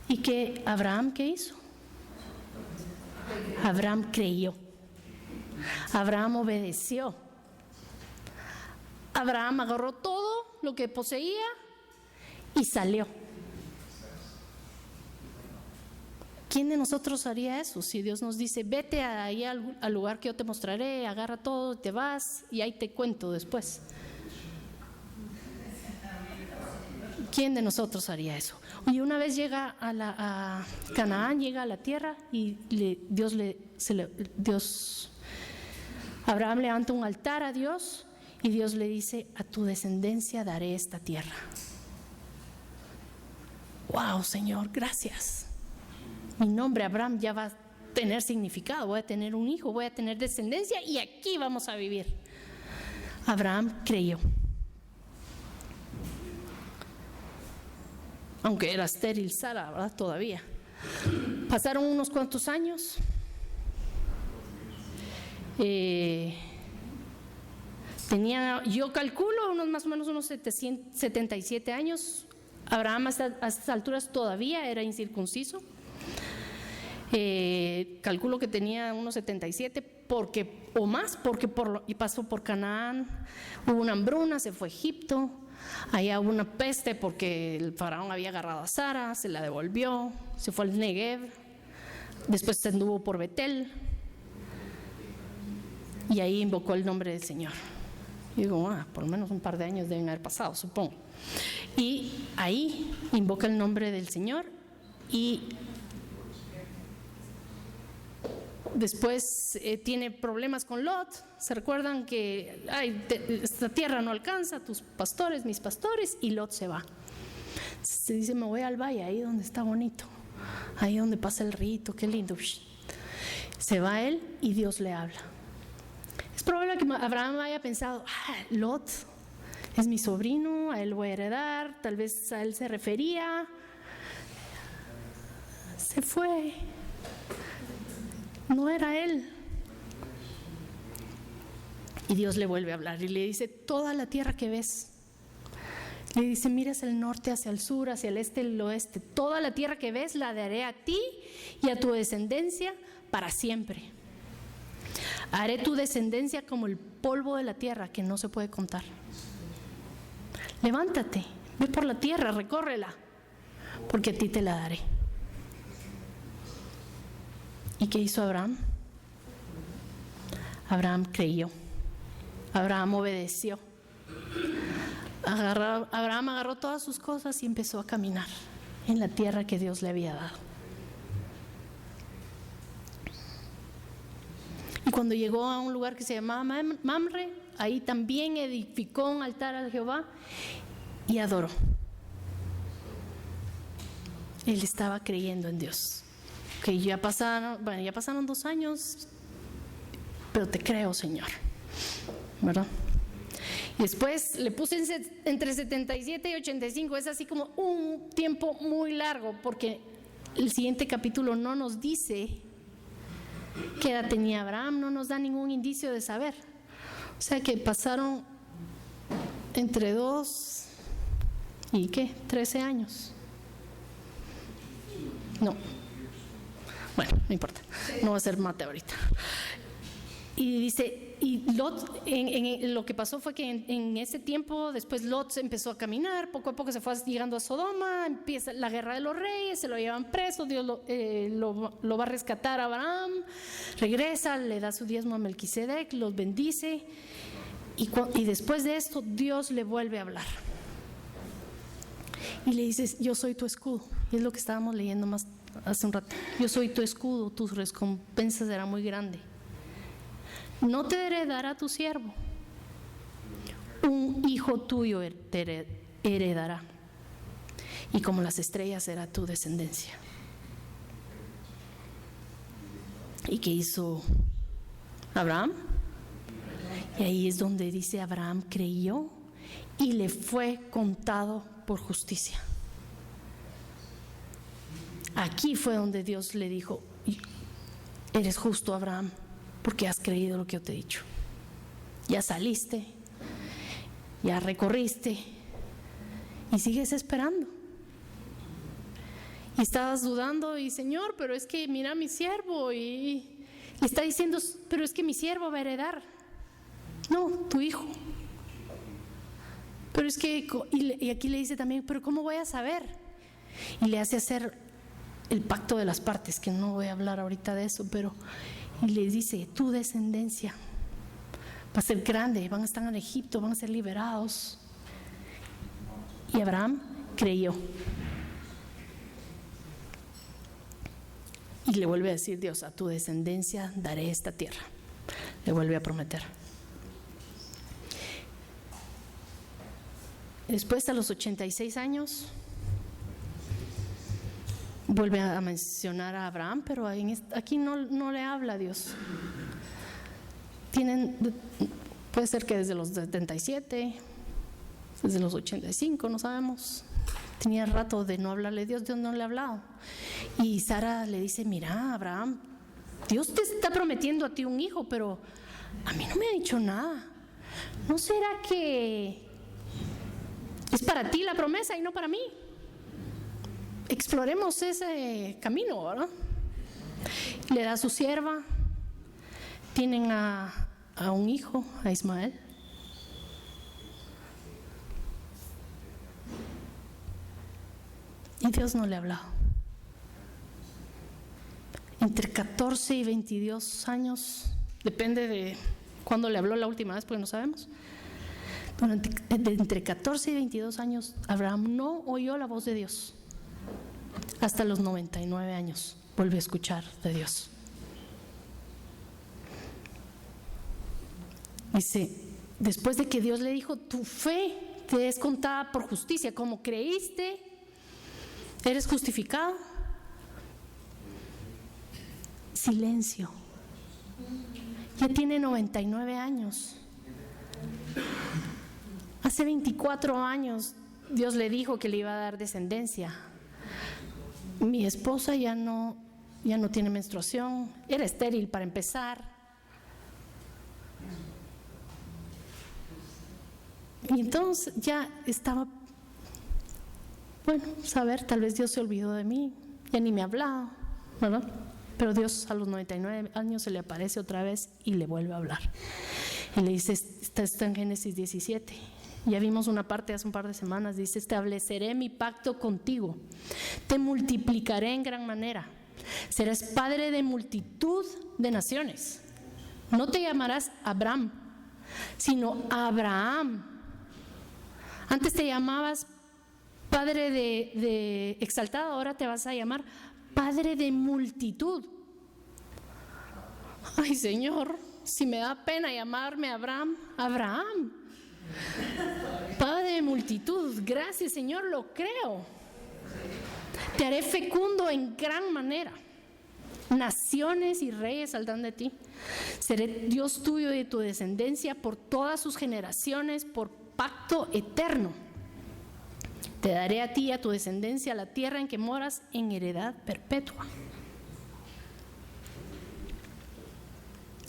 ¿Y que Abraham qué hizo? Abraham creyó. Abraham obedeció. Abraham agarró todo lo que poseía y salió. ¿Quién de nosotros haría eso? Si Dios nos dice: vete ahí al lugar que yo te mostraré, agarra todo, te vas y ahí te cuento después. ¿Quién de nosotros haría eso? Y una vez llega a Canaán, llega a la tierra y Abraham levanta un altar a Dios y Dios le dice: a tu descendencia daré esta tierra. Wow, Señor, gracias. Mi nombre Abraham ya va a tener significado, voy a tener un hijo, voy a tener descendencia y aquí vamos a vivir. Abraham creyó. Aunque era estéril Sara, ¿verdad? Todavía. Pasaron unos cuantos años. Tenía, yo calculo, más o menos unos 77 años. Abraham a estas alturas todavía era incircunciso. Calculo que tenía unos 77 o más, porque pasó por Canaán, hubo una hambruna, se fue a Egipto, allá hubo una peste porque el faraón había agarrado a Sara, se la devolvió, se fue al Negev, después se anduvo por Betel y ahí invocó el nombre del Señor. Y digo, por lo menos un par de años deben haber pasado, supongo. Y ahí invoca el nombre del Señor y después tiene problemas con Lot. Se recuerdan que esta tierra no alcanza, tus pastores, mis pastores, y Lot se va. Se dice: me voy al valle, ahí donde está bonito, ahí donde pasa el rito, qué lindo. Se va él y Dios le habla. Es probable que Abraham haya pensado: Lot es mi sobrino, a él voy a heredar, tal vez a él se refería. Se fue. No era él. Y Dios le vuelve a hablar y le dice: toda la tierra que ves. Le dice: mira hacia el norte, hacia el sur, hacia el este, el oeste. Toda la tierra que ves la daré a ti y a tu descendencia para siempre. Haré tu descendencia como el polvo de la tierra, que no se puede contar. Levántate, ve por la tierra, recórrela, porque a ti te la daré. ¿Y qué hizo Abraham? Abraham creyó. Abraham obedeció. Abraham agarró todas sus cosas y empezó a caminar en la tierra que Dios le había dado. Y cuando llegó a un lugar que se llamaba Mamre, ahí también edificó un altar a Jehová y adoró. Él estaba creyendo en Dios. Que ya pasaron 2 años, pero te creo, Señor, ¿verdad? Y después le puse entre 77 y 85, es así como un tiempo muy largo, porque el siguiente capítulo no nos dice qué edad tenía Abraham, no nos da ningún indicio de saber. O sea que pasaron entre 2 y 13 años. No. Bueno, no importa, no va a ser mate ahorita. Y dice, y Lot, lo que pasó fue que en ese tiempo, después Lot empezó a caminar, poco a poco se fue llegando a Sodoma, empieza la guerra de los reyes, se lo llevan preso, Dios lo va a rescatar a Abraham, regresa, le da su diezmo a Melquisedec, los bendice, y después de esto Dios le vuelve a hablar. Y le dices: yo soy tu escudo, y es lo que estábamos leyendo más hace un rato. Yo soy tu escudo, tu recompensa será muy grande. No te heredará tu siervo, un hijo tuyo te heredará, y como las estrellas será tu descendencia. ¿Y qué hizo Abraham? Y ahí es donde dice: Abraham creyó y le fue contado por justicia. Aquí fue donde Dios le dijo: eres justo, Abraham, porque has creído lo que yo te he dicho. Ya saliste, ya recorriste y sigues esperando. Y estabas dudando, y Señor, pero es que mira a mi siervo, y está diciendo: pero es que mi siervo va a heredar. No, tu hijo. Pero es que, y aquí le dice también: pero ¿cómo voy a saber? Y le hace hacer el pacto de las partes, que no voy a hablar ahorita de eso, pero y le dice: tu descendencia va a ser grande, van a estar en Egipto, van a ser liberados. Y Abraham creyó. Y le vuelve a decir Dios: a tu descendencia daré esta tierra. Le vuelve a prometer. Después, a los 86 años, vuelve a mencionar a Abraham, pero aquí no le habla a Dios. Puede ser que desde los 77, desde los 85, no sabemos. Tenía rato de no hablarle a Dios no le ha hablado. Y Sara le dice: mira, Abraham, Dios te está prometiendo a ti un hijo, pero a mí no me ha dicho nada. ¿No será que es para ti la promesa y no para mí? Exploremos ese camino, ¿verdad? Le da a su sierva, tienen a un hijo, a Ismael. Y Dios no le ha hablado. Entre 14 y 22 años, depende de cuándo le habló la última vez, porque no sabemos. Entre 14 y 22 años, Abraham no oyó la voz de Dios. Hasta los 99 años volvió a escuchar de Dios. Dice: después de que Dios le dijo: tu fe te es contada por justicia, como creíste, eres justificado. Silencio. Ya tiene 99 años. Hace 24 años Dios le dijo que le iba a dar descendencia. Mi esposa ya no tiene menstruación, era estéril para empezar. Y entonces ya estaba, bueno, saber, tal vez Dios se olvidó de mí, ya ni me hablaba, ¿verdad? Pero Dios a los 99 años se le aparece otra vez y le vuelve a hablar. Y le dice, está en Génesis 17. Ya vimos una parte hace un par de semanas, dice, estableceré mi pacto contigo, te multiplicaré en gran manera, serás padre de multitud de naciones. No te llamarás Abraham, sino Abraham. Antes te llamabas padre de exaltado, ahora te vas a llamar padre de multitud. Ay, Señor, si me da pena llamarme Abraham, padre de multitud. Gracias, Señor, lo creo. Te haré fecundo en gran manera. Naciones y reyes saldrán de ti. Seré Dios tuyo y de tu descendencia por todas sus generaciones, por pacto eterno. Te daré a ti y a tu descendencia la tierra en que moras en heredad perpetua.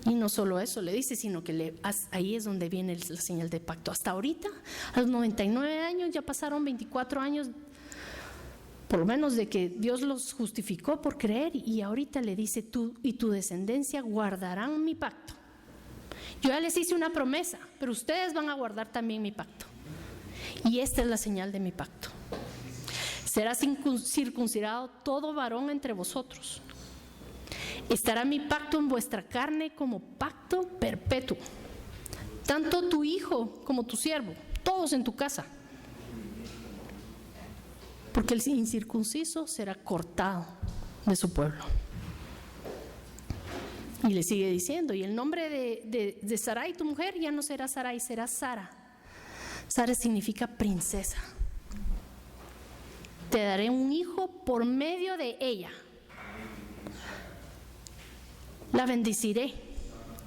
Y no solo eso le dice, sino que ahí es donde viene la señal de pacto. Hasta ahorita, a los 99 años, ya pasaron 24 años, por lo menos de que Dios los justificó por creer, y ahorita le dice, tú y tu descendencia guardarán mi pacto. Yo ya les hice una promesa, pero ustedes van a guardar también mi pacto. Y esta es la señal de mi pacto. Será circuncidado todo varón entre vosotros. Estará mi pacto en vuestra carne como pacto perpetuo. Tanto tu hijo como tu siervo, todos en tu casa. Porque el incircunciso será cortado de su pueblo. Y le sigue diciendo, y el nombre de Sarai, tu mujer, ya no será Sarai, será Sara. Sara significa princesa. Te daré un hijo por medio de ella. La bendeciré,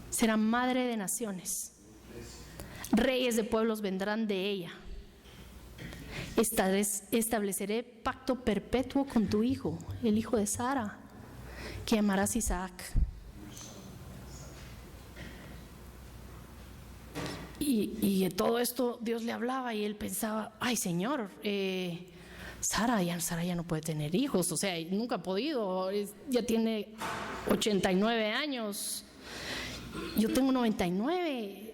será madre de naciones. Reyes de pueblos vendrán de ella. Estableceré pacto perpetuo con tu hijo, el hijo de Sara, que llamarás Isaac. Y de todo esto Dios le hablaba y él pensaba, ay, Señor, Sara ya no puede tener hijos, o sea, nunca ha podido, ya tiene 89 años, yo tengo 99,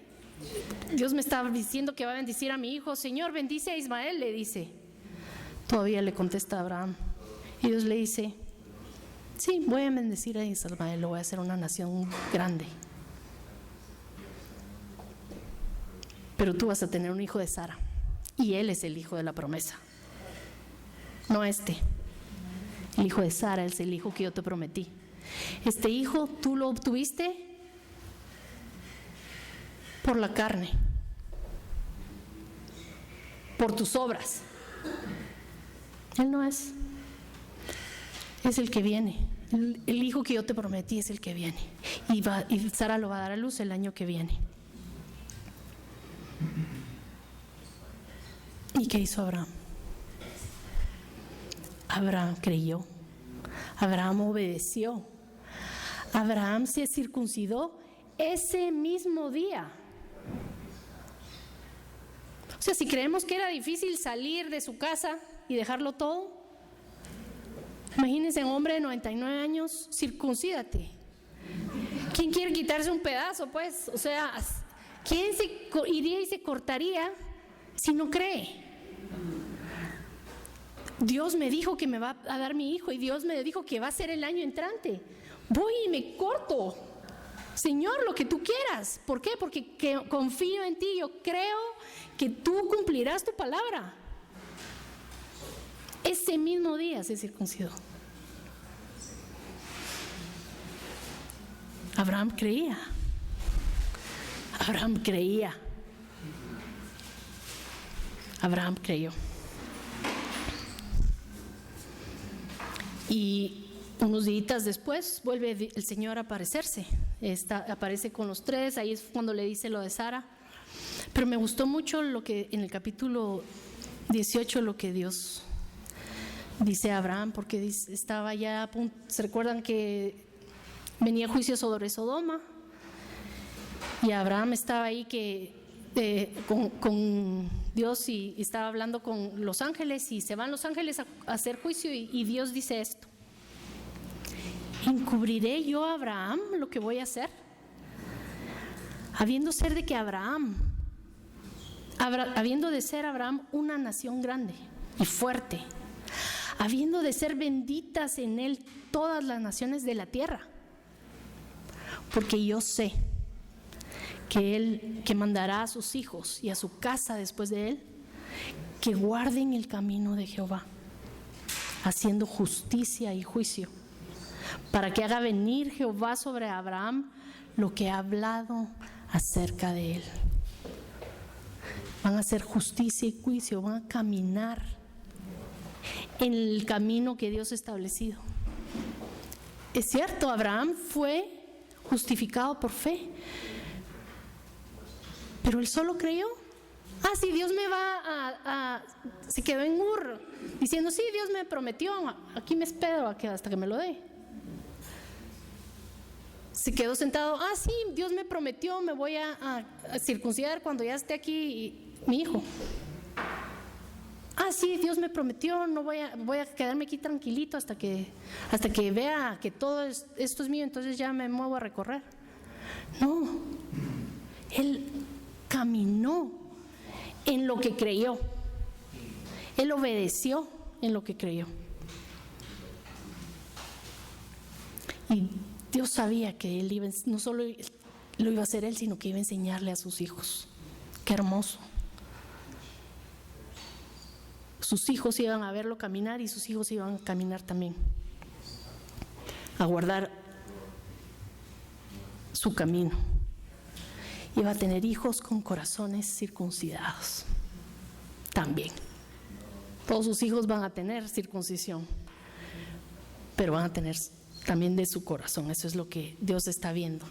Dios me está diciendo que va a bendecir a mi hijo. Señor, bendice a Ismael, le dice. Todavía le contesta a Abraham, y Dios le dice, sí, voy a bendecir a Ismael, lo voy a hacer una nación grande, pero tú vas a tener un hijo de Sara, y él es el hijo de la promesa. No el hijo de Sara es el hijo que yo te prometí. Este hijo tú lo obtuviste por la carne, por tus obras. Él no es el que viene. El hijo que yo te prometí es el que viene. Y Sara lo va a dar a luz el año que viene. ¿Y qué hizo Abraham? Abraham creyó, Abraham obedeció, Abraham se circuncidó ese mismo día. O sea, si creemos que era difícil salir de su casa y dejarlo todo, imagínense un hombre de 99 años, circuncídate. ¿Quién quiere quitarse un pedazo, pues? O sea, ¿quién iría y se cortaría si no cree? Dios me dijo que me va a dar mi hijo y Dios me dijo que va a ser el año entrante. Voy y me corto. Señor, lo que tú quieras. ¿Por qué? Porque confío en ti. Yo creo que tú cumplirás tu palabra. Ese mismo día se circuncidó. Abraham creía. Abraham creía. Abraham creyó. Y unos días después vuelve el Señor a aparecerse. Aparece con los tres, ahí es cuando le dice lo de Sara. Pero me gustó mucho lo que en el capítulo 18 lo que Dios dice a Abraham, porque estaba ya a punto, ¿se recuerdan que venía juicio sobre Sodoma? Y Abraham estaba ahí que con Dios y estaba hablando con los ángeles, y se van los ángeles a hacer juicio, y Dios dice esto: ¿encubriré yo a Abraham lo que voy a hacer? Habiendo de ser Abraham una nación grande y fuerte, habiendo de ser benditas en él todas las naciones de la tierra, porque yo sé que mandará a sus hijos y a su casa después de él, que guarden el camino de Jehová, haciendo justicia y juicio, para que haga venir Jehová sobre Abraham lo que ha hablado acerca de él. Van a hacer justicia y juicio, van a caminar en el camino que Dios ha establecido. Es cierto, Abraham fue justificado por fe, pero él solo creyó. Sí, Dios me va se quedó en Ur diciendo: sí, Dios me prometió, aquí me espero hasta que me lo dé. Se quedó sentado: sí, Dios me prometió, me voy a circuncidar cuando ya esté aquí mi hijo. Sí, Dios me prometió, no voy a quedarme aquí tranquilito hasta que vea que todo esto es mío, entonces ya me muevo a recorrer. No, él caminó en lo que creyó, él obedeció en lo que creyó. Y Dios sabía que él no solo lo iba a hacer él, sino que iba a enseñarle a sus hijos. Qué hermoso. Sus hijos iban a verlo caminar, y sus hijos iban a caminar también, a guardar su camino. Iba a tener hijos con corazones circuncidados también. Todos sus hijos van a tener circuncisión, pero van a tener también de su corazón. Eso es lo que Dios está viendo.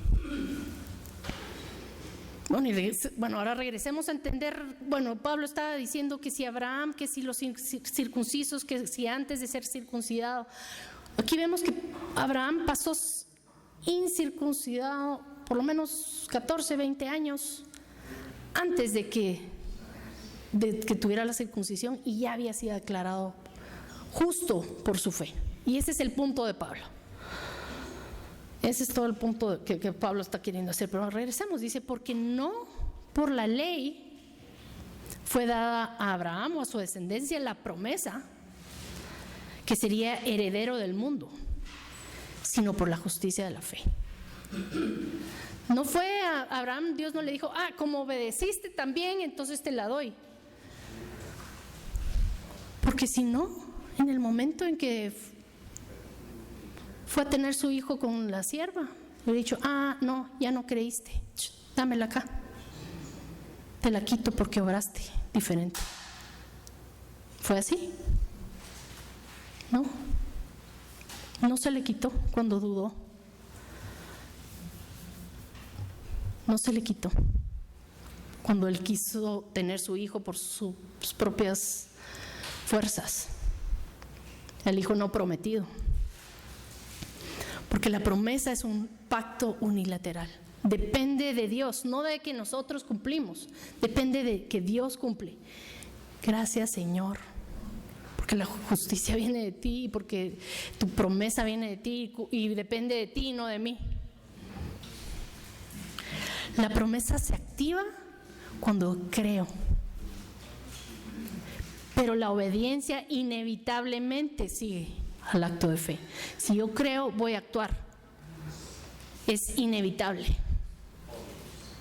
Bueno, ahora regresemos a entender. Pablo estaba diciendo que si Abraham, que si los circuncisos, que si antes de ser circuncidado. Aquí vemos que Abraham pasó incircuncidado por lo menos 14, 20 años antes de que tuviera la circuncisión, y ya había sido declarado justo por su fe. Y ese es el punto de Pablo. Ese es todo el punto que Pablo está queriendo hacer. Pero regresemos, dice: porque no por la ley fue dada a Abraham o a su descendencia la promesa que sería heredero del mundo, sino por la justicia de la fe. No fue a Abraham, Dios no le dijo: como obedeciste también, entonces te la doy. Porque si no, en el momento en que fue a tener su hijo con la sierva, le he dicho: no, ya no creíste, dámela acá, te la quito porque obraste diferente. ¿Fue así? No se le quitó cuando dudó. No se le quitó cuando él quiso tener su hijo por sus propias fuerzas, el hijo no prometido. Porque la promesa es un pacto unilateral. Depende de Dios, no de que nosotros cumplimos. Depende de que Dios cumple. Gracias, Señor, porque la justicia viene de ti, porque tu promesa viene de ti y depende de ti, no de mí. La promesa se activa cuando creo, pero la obediencia inevitablemente sigue al acto de fe. Si yo creo, voy a actuar. Es inevitable,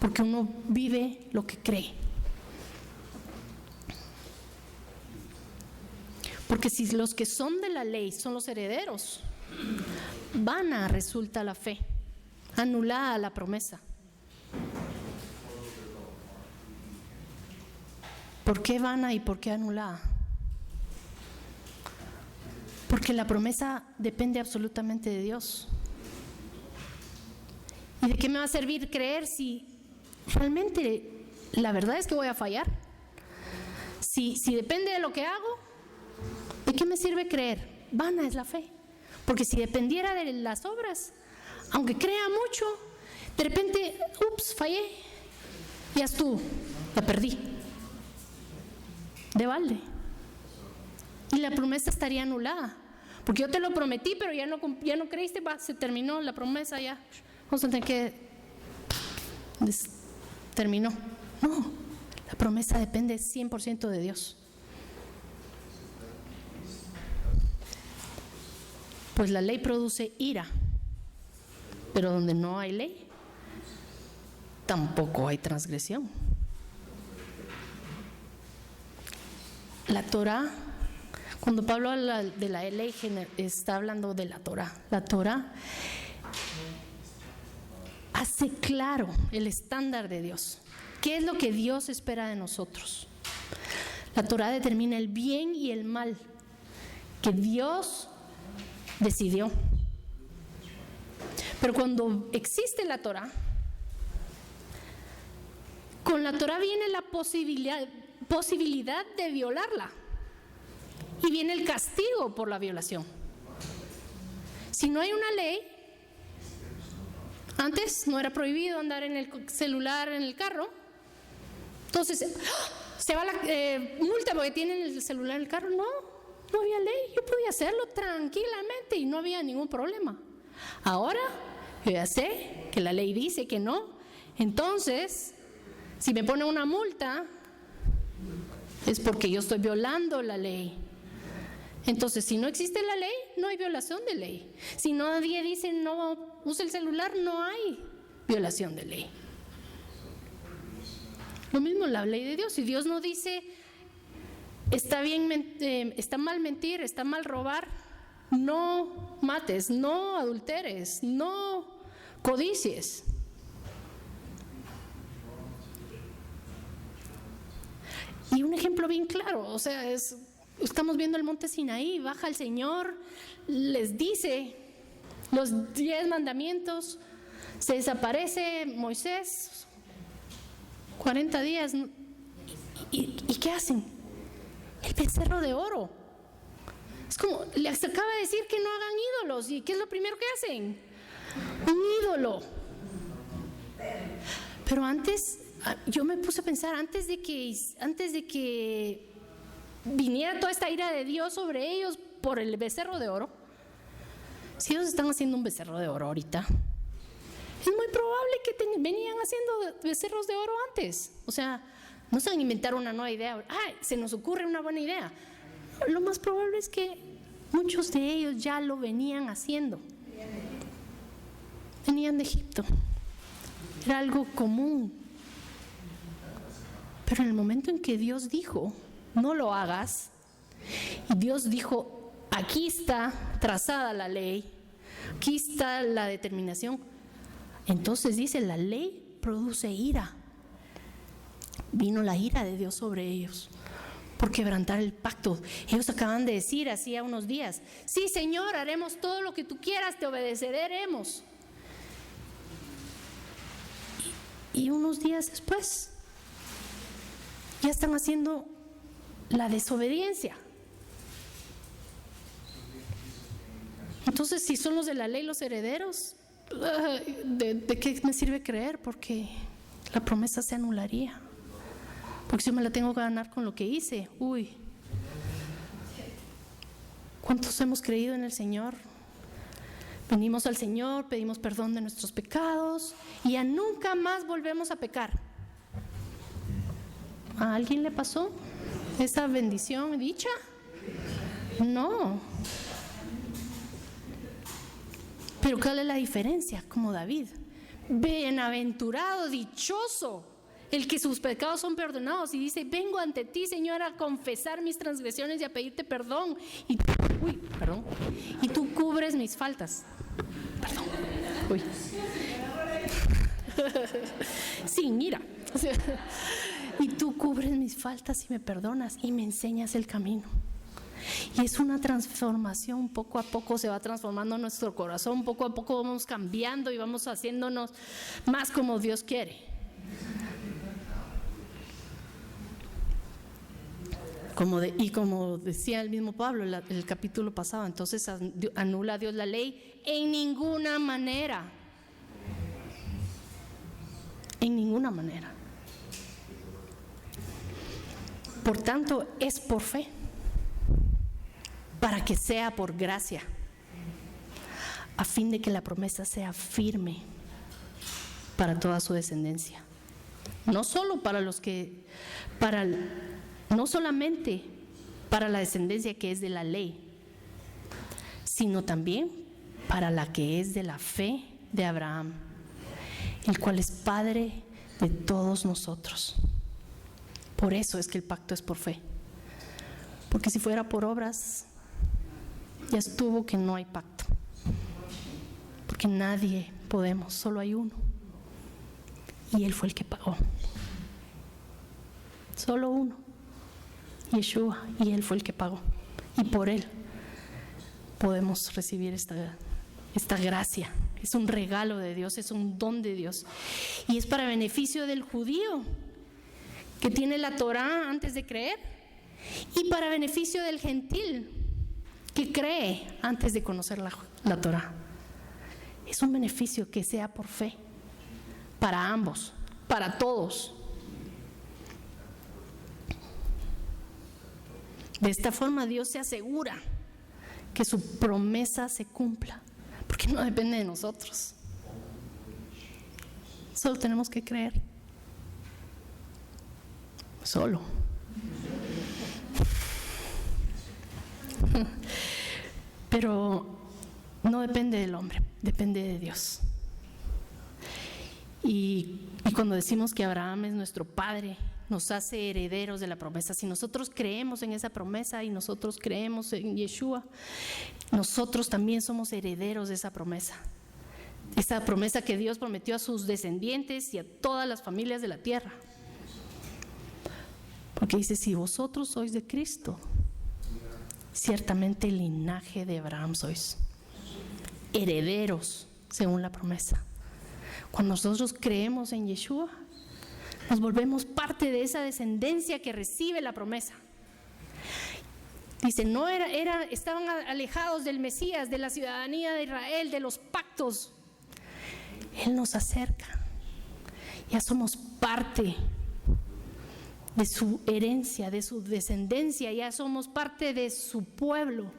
porque uno vive lo que cree. Porque si los que son de la ley son los herederos, vana resulta la fe, anulada la promesa. ¿Por qué vana y por qué anulada? Porque la promesa depende absolutamente de Dios. ¿Y de qué me va a servir creer si realmente la verdad es que voy a fallar? Si depende de lo que hago, ¿de qué me sirve creer? Vana es la fe. Porque si dependiera de las obras, aunque crea mucho, de repente, fallé, ya estuvo. La perdí. De balde. Y la promesa estaría anulada. Porque yo te lo prometí, pero ya no creíste, se terminó la promesa, ya. Vamos a tener que... terminó. No, la promesa depende 100% de Dios. Pues la ley produce ira, pero donde no hay ley, tampoco hay transgresión. La Torá, cuando Pablo habla de la ley, está hablando de la Torá. La Torá hace claro el estándar de Dios. ¿Qué es lo que Dios espera de nosotros? La Torá determina el bien y el mal que Dios decidió. Pero cuando existe la Torá, con la Torá viene la posibilidad de violarla y viene el castigo por la violación. Si no hay una ley, antes no era prohibido andar en el celular en el carro, entonces se va la multa porque tienen el celular en el carro. No había ley, yo podía hacerlo tranquilamente y no había ningún problema. Ahora yo ya sé que la ley dice que no, entonces si me ponen una multa es porque yo estoy violando la ley. Entonces, si no existe la ley, no hay violación de ley. Si nadie dice no use el celular, no hay violación de ley. Lo mismo la ley de Dios. Si Dios no dice está mal mentir, está mal robar, no mates, no adulteres, no codicies. Y un ejemplo bien claro, o sea, estamos viendo el monte Sinaí, baja el Señor, les dice los 10 mandamientos, se desaparece Moisés, 40 días, ¿y qué hacen? El becerro de oro. Es como, les acaba de decir que no hagan ídolos, ¿y qué es lo primero que hacen? Un ídolo. Pero antes, yo me puse a pensar, antes de que viniera toda esta ira de Dios sobre ellos por el becerro de oro, si ellos están haciendo un becerro de oro ahorita, es muy probable que venían haciendo becerros de oro antes. O sea, no se van a inventar una nueva idea. Se nos ocurre una buena idea. Lo más probable es que muchos de ellos ya lo venían haciendo. Venían de Egipto. Era algo común. Pero en el momento en que Dios dijo, no lo hagas, y Dios dijo, aquí está trazada la ley, aquí está la determinación, entonces dice, la ley produce ira. Vino la ira de Dios sobre ellos por quebrantar el pacto. Ellos acaban de decir hacía unos días, sí, Señor, haremos todo lo que tú quieras, te obedeceremos. Y unos días después ya están haciendo la desobediencia. Entonces, si son los de la ley los herederos, ¿de qué me sirve creer? Porque la promesa se anularía. Porque si yo me la tengo que ganar con lo que hice, ¿cuántos hemos creído en el Señor? Venimos al Señor, pedimos perdón de nuestros pecados y ya nunca más volvemos a pecar. ¿A alguien le pasó esa bendición dicha? No. Pero ¿cuál es la diferencia? Como David, bienaventurado, dichoso el que sus pecados son perdonados, y dice, vengo ante ti, Señor, a confesar mis transgresiones y a pedirte perdón, y tú cubres mis faltas. Perdón. Sí, mira, y tú cubres mis faltas y me perdonas y me enseñas el camino. Y es una transformación, poco a poco se va transformando nuestro corazón, poco a poco vamos cambiando y vamos haciéndonos más como Dios quiere. Como decía el mismo Pablo el capítulo pasado, entonces anula a Dios la ley en ninguna manera. En ninguna manera. Por tanto, es por fe, para que sea por gracia, a fin de que la promesa sea firme para toda su descendencia. No solo para los que, no solamente para la descendencia que es de la ley, sino también para la que es de la fe de Abraham, el cual es Padre de todos nosotros. Por eso es que el pacto es por fe. Porque si fuera por obras, ya estuvo que no hay pacto. Porque nadie podemos, solo hay uno. Y Él fue el que pagó. Solo uno. Yeshua. Y Él fue el que pagó. Y por Él podemos recibir esta gracia. Es un regalo de Dios, es un don de Dios. Y es para beneficio del judío que tiene la Torá antes de creer, y para beneficio del gentil que cree antes de conocer la Torá. Es un beneficio que sea por fe, para ambos, para todos. De esta forma Dios se asegura que su promesa se cumpla, porque no depende de nosotros. Solo tenemos que creer. Solo. Pero no depende del hombre, depende de Dios. Y cuando decimos que Abraham es nuestro padre, nos hace herederos de la promesa. Si nosotros creemos en esa promesa y nosotros creemos en Yeshua, nosotros también somos herederos de esa promesa. Esa promesa que Dios prometió a sus descendientes y a todas las familias de la tierra. Porque dice, si vosotros sois de Cristo, ciertamente el linaje de Abraham sois. Herederos según la promesa. Cuando nosotros creemos en Yeshua, nos volvemos parte de esa descendencia que recibe la promesa. Dice, estaban alejados del Mesías, de la ciudadanía de Israel, de los pactos. Él nos acerca. Ya somos parte de su herencia, de su descendencia, ya somos parte de su pueblo.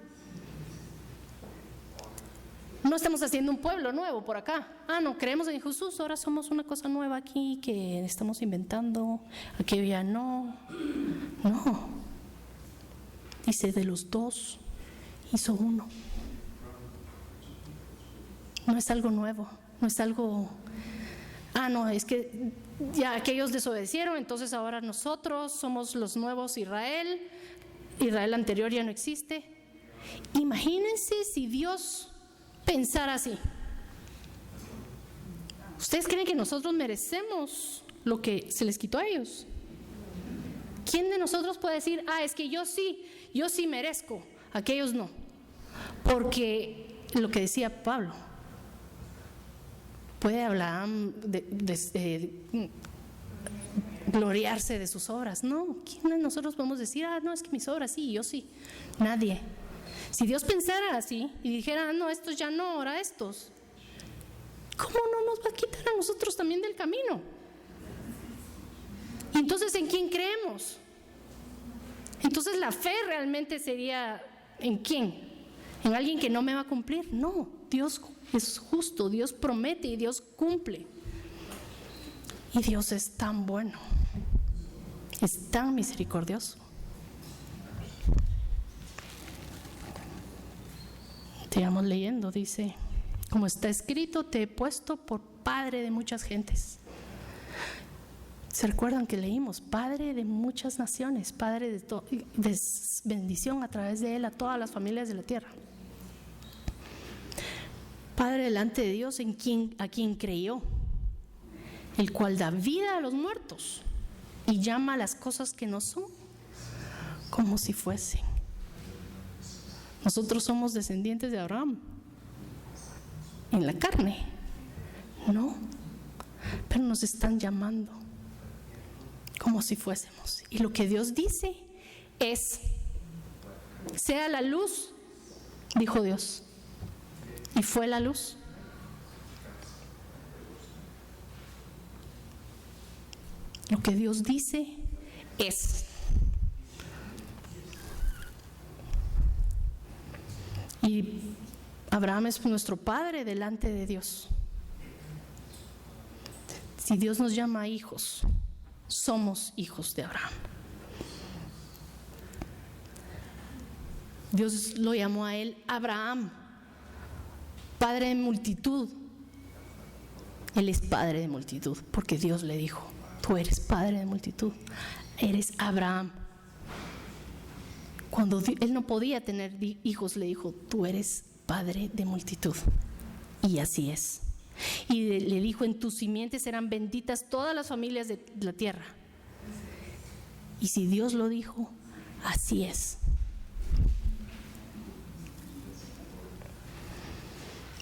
No estamos haciendo un pueblo nuevo por acá. No, creemos en Jesús, ahora somos una cosa nueva aquí que estamos inventando, aquello ya no. No. Dice, de los dos hizo uno. No es algo nuevo, no es algo, no, es que ya aquellos desobedecieron, entonces ahora nosotros somos los nuevos Israel anterior ya no existe. Imagínense si Dios pensara así. ¿Ustedes creen que nosotros merecemos lo que se les quitó a ellos? ¿Quién de nosotros puede decir, es que yo sí merezco, aquellos no? Porque lo que decía Pablo, puede hablar de gloriarse de sus obras. No, ¿quién de nosotros podemos decir, no, es que mis obras sí, yo sí? Nadie. Si Dios pensara así y dijera, no, estos ya no, ahora estos, ¿cómo no nos va a quitar a nosotros también del camino? Y entonces, ¿en quién creemos? Entonces la fe realmente sería, ¿en quién? ¿En alguien que no me va a cumplir? No, Dios es justo, Dios promete y Dios cumple. Y Dios es tan bueno, es tan misericordioso. Sigamos leyendo, dice, como está escrito, te he puesto por padre de muchas gentes. ¿Se recuerdan que leímos? Padre de muchas naciones, padre de bendición a través de él a todas las familias de la tierra. Padre delante de Dios a quien creyó, el cual da vida a los muertos y llama a las cosas que no son como si fuesen. Nosotros somos descendientes de Abraham en la carne, no, pero nos están llamando como si fuésemos. Y lo que Dios dice es, sea la luz, dijo Dios, y fue la luz. Lo que Dios dice es. Y Abraham es nuestro padre delante de Dios. Si Dios nos llama hijos, somos hijos de Abraham. Dios lo llamó a él Abraham, padre de multitud. Él es padre de multitud, porque Dios le dijo: tú eres padre de multitud, eres Abraham. Cuando él no podía tener hijos, le dijo: tú eres padre de multitud. Y así es. Y le dijo: en tus simientes serán benditas todas las familias de la tierra. Y si Dios lo dijo, así es.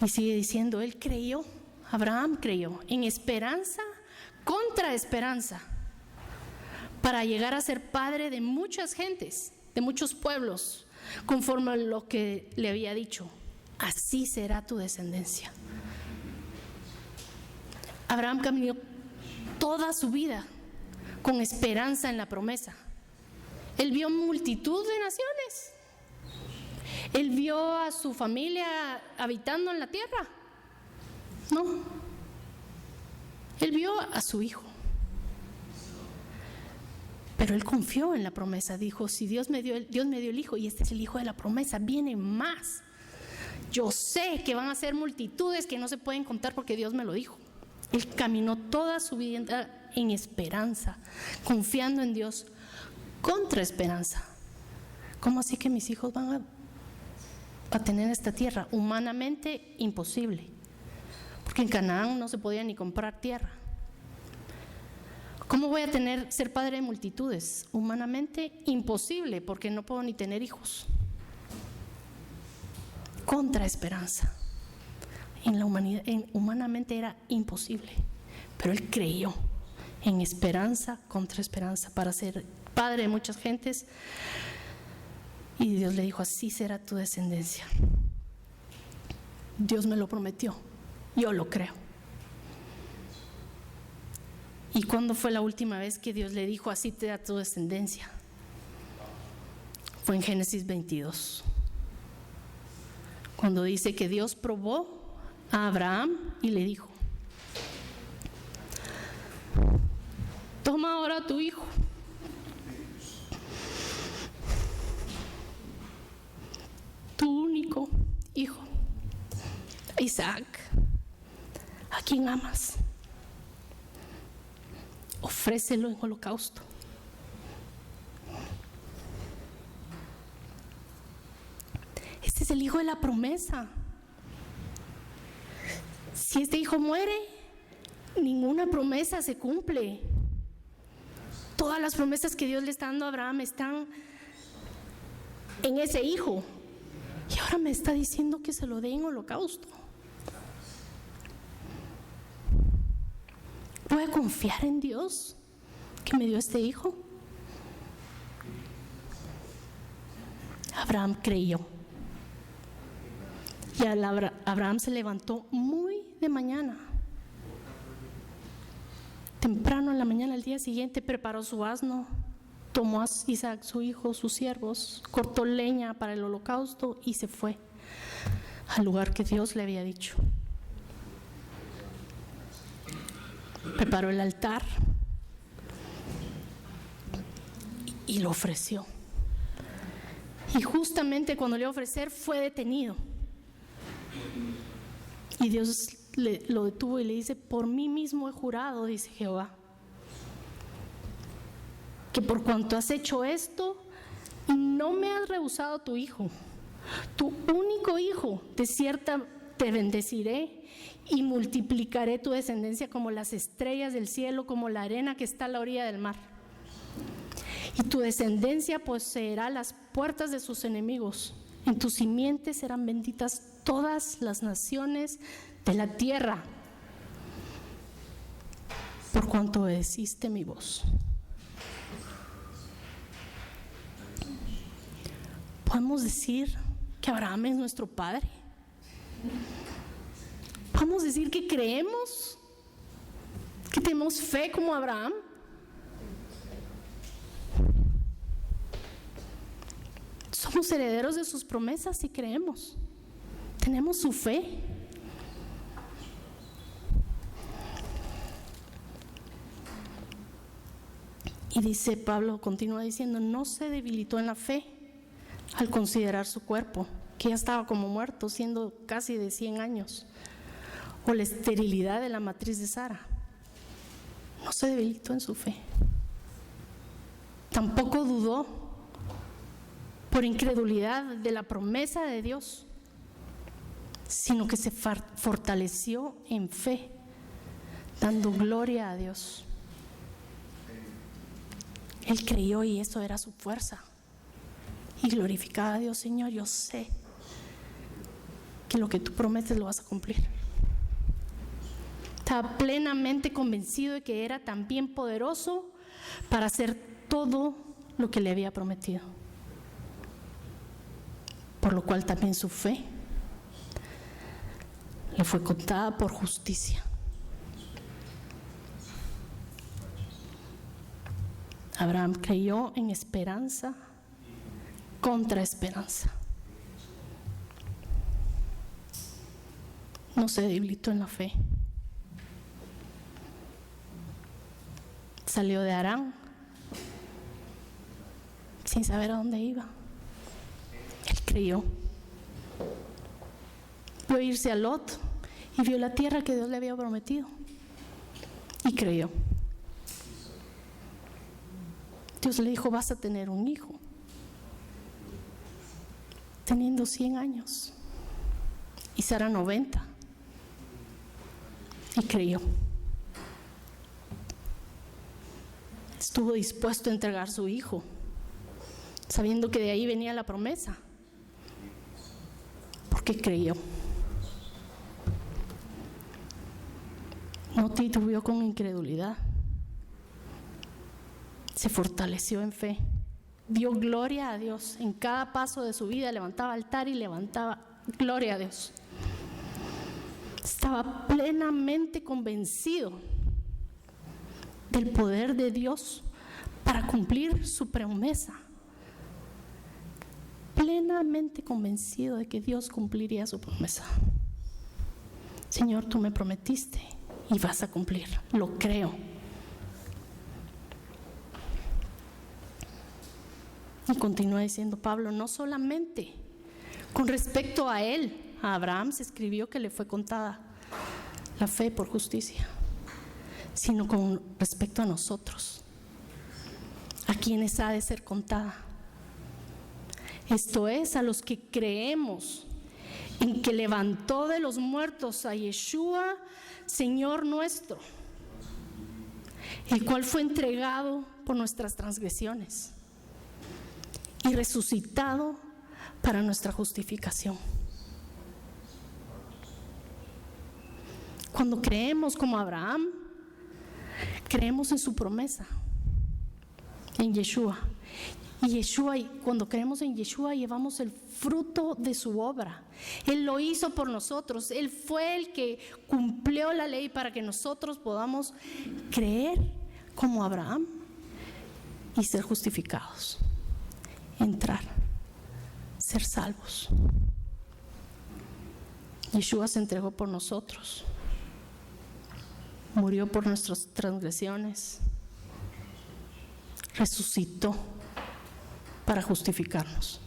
Y sigue diciendo, él creyó, Abraham creyó, en esperanza contra esperanza, para llegar a ser padre de muchas gentes, de muchos pueblos, conforme a lo que le había dicho: así será tu descendencia. Abraham caminó toda su vida con esperanza en la promesa. Él vio multitud de naciones. Él vio a su familia habitando en la tierra. No. Él vio a su hijo. Pero él confió en la promesa. Dijo: si Dios me dio el hijo, y este es el hijo de la promesa, viene más. Yo sé que van a ser multitudes que no se pueden contar porque Dios me lo dijo. Él caminó toda su vida en esperanza, confiando en Dios, contra esperanza. ¿Cómo así que mis hijos van a tener esta tierra? Humanamente imposible, porque en Canaán no se podía ni comprar tierra. ¿Cómo voy a ser padre de multitudes? Humanamente imposible, porque no puedo ni tener hijos. Contra esperanza. En la humanidad, humanamente era imposible, pero él creyó en esperanza contra esperanza para ser padre de muchas gentes. Y Dios le dijo: así será tu descendencia. Dios me lo prometió, yo lo creo. ¿Y cuándo fue la última vez que Dios le dijo: así te da tu descendencia? Fue en Génesis 22, cuando dice que Dios probó a Abraham y le dijo: toma ahora a tu hijo, tu único hijo, Isaac, a quien amas, ofrécelo en holocausto. Este es el hijo de la promesa. Si este hijo muere, ninguna promesa se cumple. Todas las promesas que Dios le está dando a Abraham están en ese hijo. Y ahora me está diciendo que se lo dé en holocausto. ¿Voy a confiar en Dios que me dio este hijo? Abraham creyó. Y Abraham se levantó muy de mañana. Temprano en la mañana, al día siguiente, preparó su asno, tomó a Isaac, su hijo, sus siervos, cortó leña para el holocausto y se fue al lugar que Dios le había dicho. Preparó el altar y lo ofreció. Y justamente cuando le iba a ofrecer, fue detenido. Y Dios lo detuvo y le dice: por mí mismo he jurado, dice Jehová, que por cuanto has hecho esto, no me has rehusado tu hijo, tu único hijo. De cierta te bendeciré y multiplicaré tu descendencia como las estrellas del cielo, como la arena que está a la orilla del mar. Y tu descendencia poseerá las puertas de sus enemigos. En tus simientes serán benditas todas las naciones de la tierra, por cuanto obedeciste mi voz. ¿Podemos decir que Abraham es nuestro padre? ¿Podemos decir que creemos? ¿Que tenemos fe como Abraham? Somos herederos de sus promesas y creemos. ¿Tenemos su fe? Y dice Pablo, continúa diciendo, no se debilitó en la fe al considerar su cuerpo, que ya estaba como muerto, siendo casi de 100 años, o la esterilidad de la matriz de Sara. No se debilitó en su fe. Tampoco dudó por incredulidad de la promesa de Dios, sino que se fortaleció en fe, dando gloria a Dios. Él creyó y eso era su fuerza. Y glorificaba a Dios. Señor, yo sé que lo que tú prometes lo vas a cumplir. Estaba plenamente convencido de que era también poderoso para hacer todo lo que le había prometido. Por lo cual también su fe le fue contada por justicia. Abraham creyó en esperanza contra esperanza. No se debilitó en la fe. Salió de Harán sin saber a dónde iba. Él creyó. Vio irse a Lot y vio la tierra que Dios le había prometido. Y creyó. Dios le dijo, vas a tener un hijo. Teniendo 100 años. Y Sara 90. Y creyó. Estuvo dispuesto a entregar su hijo, sabiendo que de ahí venía la promesa. Porque creyó. No titubeó con incredulidad. Se fortaleció en fe, dio gloria a Dios. En cada paso de su vida levantaba altar y levantaba gloria a Dios. Estaba plenamente convencido del poder de Dios para cumplir su promesa. Plenamente convencido de que Dios cumpliría su promesa. Señor, tú me prometiste y vas a cumplir, lo creo. Y continúa diciendo Pablo, no solamente con respecto a él, a Abraham se escribió que le fue contada la fe por justicia, sino con respecto a nosotros, a quienes ha de ser contada. Esto es, a los que creemos en que levantó de los muertos a Yeshua, Señor nuestro, el cual fue entregado por nuestras transgresiones y resucitado para nuestra justificación. Cuando creemos como Abraham, creemos en su promesa, en Yeshua. Y cuando creemos en Yeshua, llevamos el fruto de su obra. Él lo hizo por nosotros. Él fue el que cumplió la ley para que nosotros podamos creer como Abraham y ser justificados. Entrar, ser salvos. Yeshua se entregó por nosotros, murió por nuestras transgresiones, resucitó para justificarnos.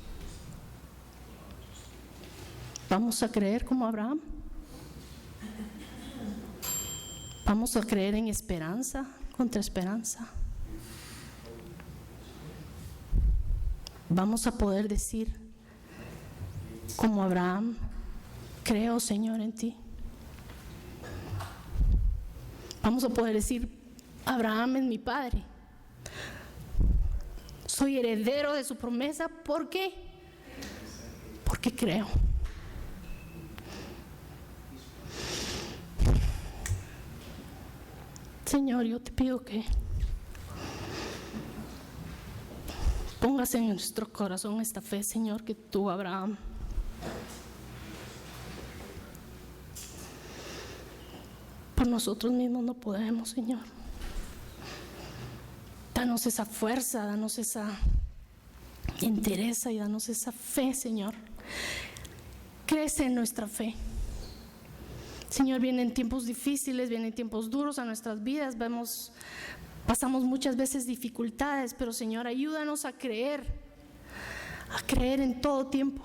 ¿Vamos a creer como Abraham? ¿Vamos a creer en esperanza contra esperanza? Vamos a poder decir como Abraham, creo, Señor, en ti. Vamos a poder decir, Abraham es mi padre. Soy heredero de su promesa. ¿Por qué? Porque creo. Señor, yo te pido que pongas en nuestro corazón esta fe, Señor, que tú, Abraham, por nosotros mismos no podemos, Señor. Danos esa fuerza, danos esa entereza y danos esa fe, Señor, crece en nuestra fe. Señor, vienen tiempos difíciles, vienen tiempos duros a nuestras vidas, pasamos muchas veces dificultades, pero Señor, ayúdanos a creer en todo tiempo,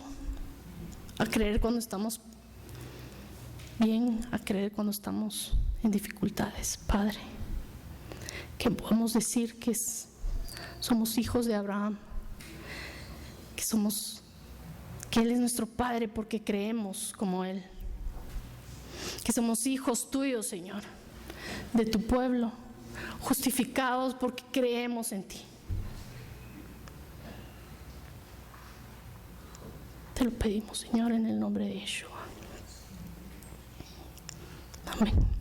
a creer cuando estamos bien, a creer cuando estamos en dificultades. Padre, que podemos decir que somos hijos de Abraham, que Él es nuestro Padre porque creemos como Él, que somos hijos tuyos, Señor, de tu pueblo, justificados porque creemos en ti. Te lo pedimos, Señor, en el nombre de Yeshua. Amén.